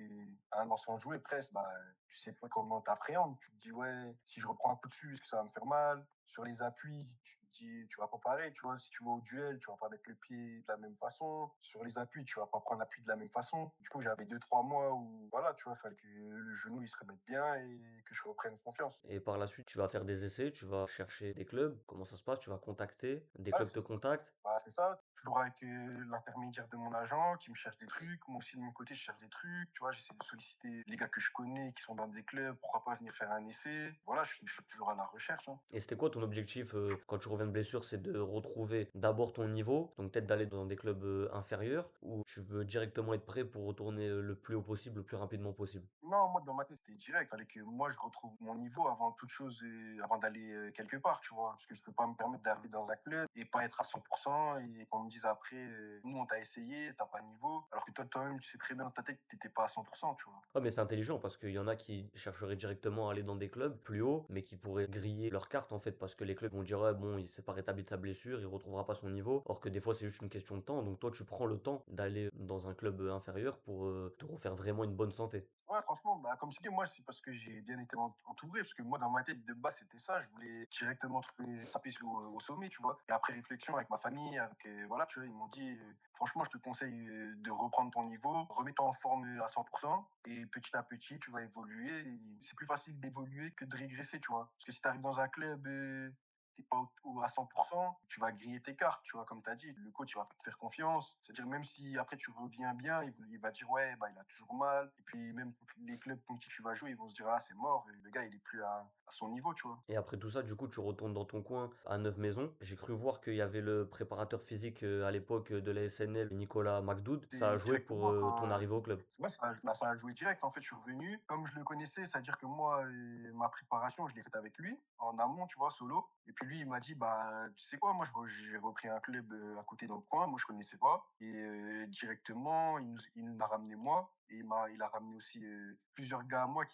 un an sans jouer presque, bah, tu sais pas comment t'appréhendes. Tu te dis, ouais, si je reprends un coup dessus, est-ce que ça va me faire mal? Sur les appuis, tu te dis, tu vas pas pareil, tu vois, si tu vas au duel, tu vas pas mettre le pied de la même façon. Sur les appuis, tu vas pas prendre l'appui de la même façon. Du coup, j'avais 2, 3 mois où, voilà, tu vois, il fallait que le genou, il se remette bien et que je reprenne confiance. Et par la suite, tu vas faire des essais, tu vas chercher des clubs. Comment ça se passe? Tu vas contacter, des Ouais, clubs te c'est contactent. Bah, c'est ça, toujours avec l'intermédiaire de mon agent qui me cherche des trucs. Moi aussi, de mon côté, je cherche des trucs. Tu vois, j'essaie de solliciter les gars que je connais qui sont dans des clubs. Pourquoi pas venir faire un essai? Voilà, je suis toujours à la recherche, hein. Et c'était quoi ton objectif, quand tu reviens de blessure? C'est de retrouver d'abord ton niveau, donc peut-être d'aller dans des clubs, inférieurs ou tu veux directement être prêt pour retourner, le plus haut possible, le plus rapidement possible? Non, moi, dans ma tête, c'était direct. Fallait que moi, je retrouve mon niveau avant toute chose, avant d'aller quelque part, tu vois. Parce que je peux pas me permettre d'arriver dans un club et pas être à 100% et qu'on me dise après, nous, on t'a essayé, t'as pas le niveau. Alors que toi-même, tu sais très bien dans ta tête que t'étais pas à 100%, tu vois. Ouais, mais c'est intelligent parce qu'il y en a qui chercheraient directement à aller dans des clubs plus hauts, mais qui pourraient griller leur carte en fait, parce que les clubs vont dire ouais bon il s'est pas rétabli de sa blessure, il retrouvera pas son niveau, or que des fois c'est juste une question de temps, donc toi tu prends le temps d'aller dans un club inférieur pour te refaire vraiment une bonne santé. Ouais, franchement, bah, comme je dis, moi, c'est parce que j'ai bien été entouré. Parce que moi, dans ma tête, de base, c'était ça. Je voulais directement taper au sommet, tu vois. Et après réflexion avec ma famille, avec, voilà, tu vois, ils m'ont dit, franchement, je te conseille de reprendre ton niveau, remets-toi en forme à 100%. Et petit à petit, tu vas évoluer. Et c'est plus facile d'évoluer que de régresser, tu vois. Parce que si tu arrives dans un club, t'es pas à 100%, tu vas griller tes cartes, tu vois, comme tu as dit. Le coach, il va pas te faire confiance. C'est-à-dire, même si après tu reviens bien, il va dire, ouais, bah, il a toujours mal. Et puis, même les clubs contre qui tu vas jouer, ils vont se dire, ah, c'est mort, le gars, il est plus à son niveau, tu vois. Et après tout ça, du coup, tu retournes dans ton coin à Neuve-Maisons. J'ai cru voir qu'il y avait le préparateur physique à l'époque de la SNL, Nicolas McDoud. Ça a Et joué pour directement, ton arrivée au club. ouais, ça a joué direct. En fait, je suis revenu. Comme je le connaissais, c'est-à-dire que moi, ma préparation, je l'ai faite avec lui, en amont, tu vois, solo. Et puis lui, il m'a dit, bah, tu sais quoi, moi, j'ai repris un club à côté dans le coin. Moi, je connaissais pas. Et directement, il nous a ramené moi. Et il a ramené aussi plusieurs gars à moi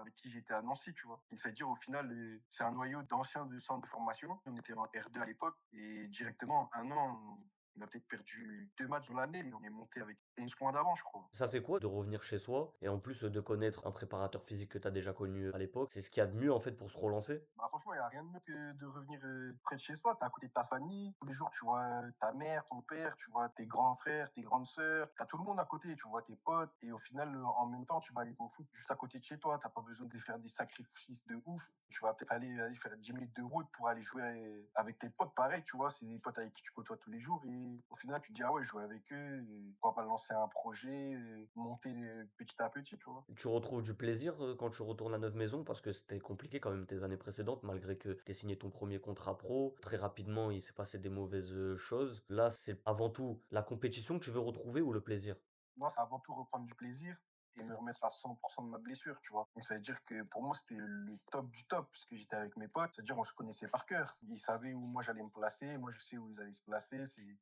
avec qui j'étais à Nancy, tu vois. Donc, c'est-à-dire, au final, c'est un noyau d'anciens de centre de formation. On était en R2 à l'époque. Et directement, en un an, on a peut-être perdu 2 matchs dans l'année, mais on est monté avec 11 points d'avance, je crois. Ça fait quoi de revenir chez soi et en plus de connaître un préparateur physique que tu as déjà connu à l'époque? C'est ce qu'il y a de mieux en fait pour se relancer? Bah, franchement, il y a rien de mieux que de revenir près de chez soi. T'es à côté de ta famille. Tous les jours, tu vois ta mère, ton père, tu vois tes grands frères, tes grandes sœurs. T'as tout le monde à côté. Tu vois tes potes. Et au final, en même temps, tu vas aller jouer au foot juste à côté de chez toi. T'as pas besoin de faire des sacrifices de ouf. Tu vas peut-être aller faire 10 minutes de route pour aller jouer avec tes potes. Pareil, tu vois, c'est des potes avec qui tu côtoies tous les jours. Et au final, tu te dis: «Ah ouais, jouer avec eux, pourquoi pas lancer un projet, monter, petit à petit», tu vois? Tu retrouves du plaisir, quand tu retournes à Neuve-Maisons? Parce que c'était compliqué quand même tes années précédentes, malgré que tu signé ton premier contrat pro. Très rapidement, il s'est passé des mauvaises, choses. Là, c'est avant tout la compétition que tu veux retrouver ou le plaisir? Moi, c'est avant tout reprendre du plaisir et me remettre à 100 de ma blessure, tu vois? Donc ça veut dire que pour moi, c'était le top du top parce que j'étais avec mes potes, c'est-à-dire on se connaissait par cœur. Ils savaient où moi j'allais me placer, moi je sais où ils allaient se placer, c'était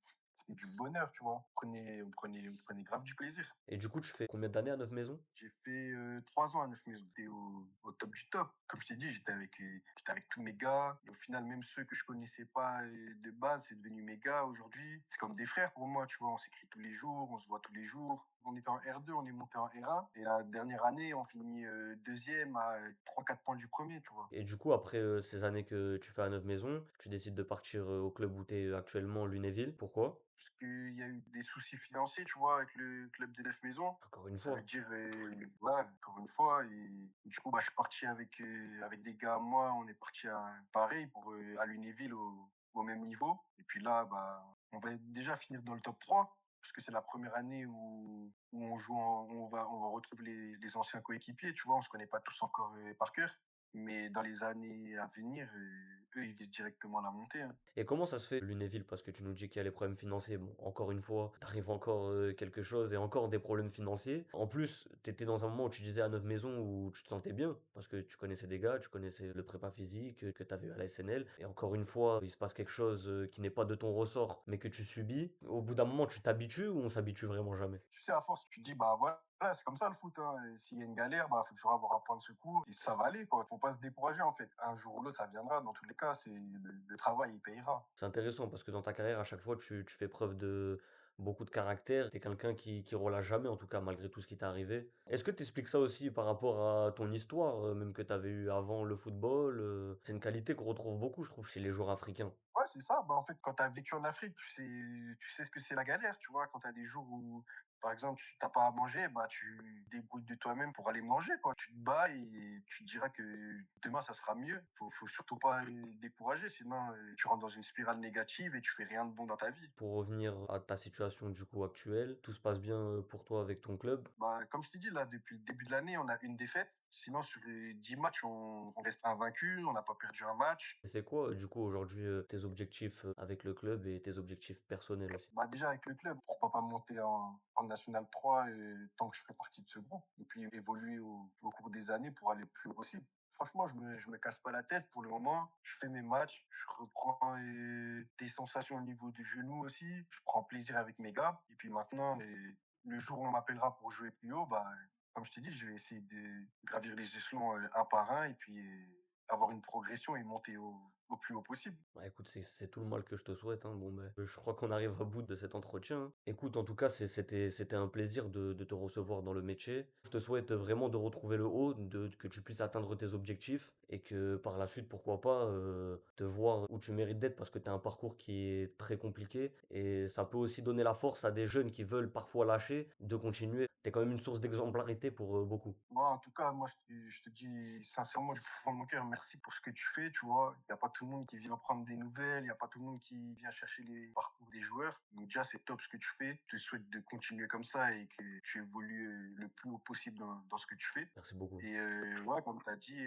du bonheur, tu vois? On prenait grave du plaisir. Et du coup, tu fais combien d'années à Neuve-Maisons? J'ai fait 3 ans à Neuf-Maisons. J'étais au top du top. Comme je t'ai dit, j'étais avec tous mes gars. Et au final, même ceux que je connaissais pas de base, c'est devenu mes gars aujourd'hui. C'est comme des frères pour moi, tu vois. On s'écrit tous les jours, on se voit tous les jours. On était en R2, on est monté en R1. Et la dernière année, on finit deuxième à 3-4 points du premier, tu vois. Et du coup, après, ces années que tu fais à Neuve-Maisons, tu décides de partir, au club où tu es actuellement, Lunéville. Pourquoi? Parce qu'il y a eu des soucis financiers, tu vois, avec le club des Neuf Maisons. Encore une Ça veut fois. dire, ouais, encore une fois. Et du coup, bah, je suis parti avec des gars à moi. On est parti à Paris à Lunéville au même niveau. Et puis là, bah, on va déjà finir dans le top 3 parce que c'est la première année où on va retrouver les anciens coéquipiers, tu vois. On se connaît pas tous encore par cœur. Mais dans les années à venir, eux, ils visent directement la montée, hein. Et comment ça se fait, Lunéville? Parce que tu nous dis qu'il y a les problèmes financiers. Bon, encore une fois, t'arrives encore quelque chose et encore des problèmes financiers. En plus, t'étais dans un moment où tu disais à Neuve-Maisons où tu te sentais bien, parce que tu connaissais des gars, tu connaissais le prépa physique que tu avais eu à la SNL. Et encore une fois, il se passe quelque chose qui n'est pas de ton ressort, mais que tu subis. Au bout d'un moment, tu t'habitues ou on s'habitue vraiment jamais? Tu sais, à force, tu te dis, bah voilà, c'est comme ça le foot, hein. Et s'il y a une galère, bah, faut toujours avoir un point de secours et ça va aller, quoi. Faut pas se décourager, en fait. Un jour ou l'autre, ça viendra. Dans tous les cas, le travail, il payera. C'est intéressant parce que dans ta carrière, à chaque fois, tu fais preuve de beaucoup de caractère. Tu es quelqu'un qui relâche jamais, en tout cas, malgré tout ce qui t'est arrivé. Est-ce que tu expliques ça aussi par rapport à ton histoire, même que tu avais eu avant le football? C'est une qualité qu'on retrouve beaucoup, je trouve, chez les joueurs africains. Ouais, c'est ça. Bah, en fait, quand tu as vécu en Afrique, tu sais ce que c'est la galère, tu vois. Quand tu as des jours où, par exemple, tu t'as pas à manger, bah, tu te débrouilles de toi-même pour aller manger, quoi. Tu te bats et tu te diras que demain, ça sera mieux. Faut surtout pas décourager, sinon, tu rentres dans une spirale négative et tu fais rien de bon dans ta vie. Pour revenir à ta situation, du coup, actuelle, tout se passe bien pour toi avec ton club? Bah, comme je t'ai dit, là, depuis le début de l'année, on a une défaite. Sinon, sur les 10 matchs, on reste invaincu. On n'a pas perdu un match. Et c'est quoi, du coup, aujourd'hui, tes objectifs avec le club et tes objectifs personnels aussi? Bah, déjà, avec le club, pourquoi pas monter en National 3 tant que je fais partie de ce groupe. Et puis évoluer au cours des années pour aller le plus haut possible. Franchement, je me casse pas la tête pour le moment. Je fais mes matchs. Je reprends des sensations au niveau du genou aussi. Je prends plaisir avec mes gars. Et puis maintenant, le jour où on m'appellera pour jouer plus haut, bah, comme je t'ai dit, je vais essayer de gravir les échelons un par un et puis avoir une progression et monter au plus haut possible. Bah, écoute, c'est tout le mal que je te souhaite, hein. Bon, ben, je crois qu'on arrive au bout de cet entretien, hein. Écoute, en tout cas, c'était un plaisir de te recevoir dans le métier. Je te souhaite vraiment de retrouver le haut, que tu puisses atteindre tes objectifs et que par la suite, pourquoi pas, te voir où tu mérites d'être parce que tu as un parcours qui est très compliqué et ça peut aussi donner la force à des jeunes qui veulent parfois lâcher de continuer. Tu es quand même une source d'exemplarité pour beaucoup. Moi, en tout cas, moi, je te dis sincèrement du plus fond de mon cœur, merci pour ce que tu fais, tu vois. Il n'y a pas tout le monde qui vient prendre des nouvelles, il n'y a pas tout le monde qui vient chercher les parcours des joueurs. Donc déjà, c'est top ce que tu fais. Je te souhaite de continuer comme ça et que tu évolues le plus haut possible dans ce que tu fais. Merci beaucoup. Et ouais, comme tu as dit,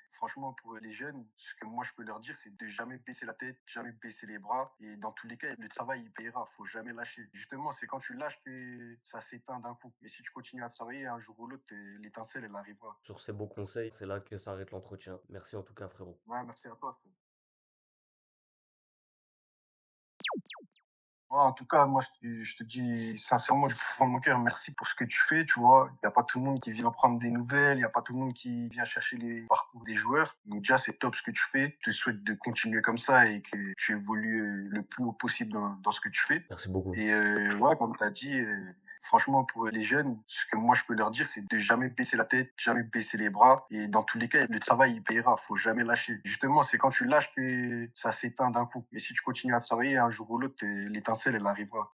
franchement, pour les jeunes, ce que moi je peux leur dire, c'est de jamais baisser la tête, jamais baisser les bras. Et dans tous les cas, le travail, il payera. Faut jamais lâcher. Justement, c'est quand tu lâches que ça s'éteint d'un coup. Mais si tu continues à travailler, un jour ou l'autre, l'étincelle, elle arrivera. Sur ces beaux conseils, c'est là que s'arrête l'entretien. Merci en tout cas, frérot. Ouais, merci à toi, frère. Ouais, en tout cas, moi, je te dis sincèrement du plus fond de mon cœur, merci pour ce que tu fais, tu vois. Il n'y a pas tout le monde qui vient prendre des nouvelles, il n'y a pas tout le monde qui vient chercher les parcours des joueurs. Donc déjà, c'est top ce que tu fais. Je te souhaite de continuer comme ça et que tu évolues le plus haut possible dans ce que tu fais. Merci beaucoup. Et ouais, comme tu as dit, franchement, pour les jeunes, ce que moi je peux leur dire, c'est de jamais baisser la tête, jamais baisser les bras. Et dans tous les cas, le travail, il payera. Faut jamais lâcher. Justement, c'est quand tu lâches que ça s'éteint d'un coup. Mais si tu continues à travailler, un jour ou l'autre, l'étincelle, elle arrivera.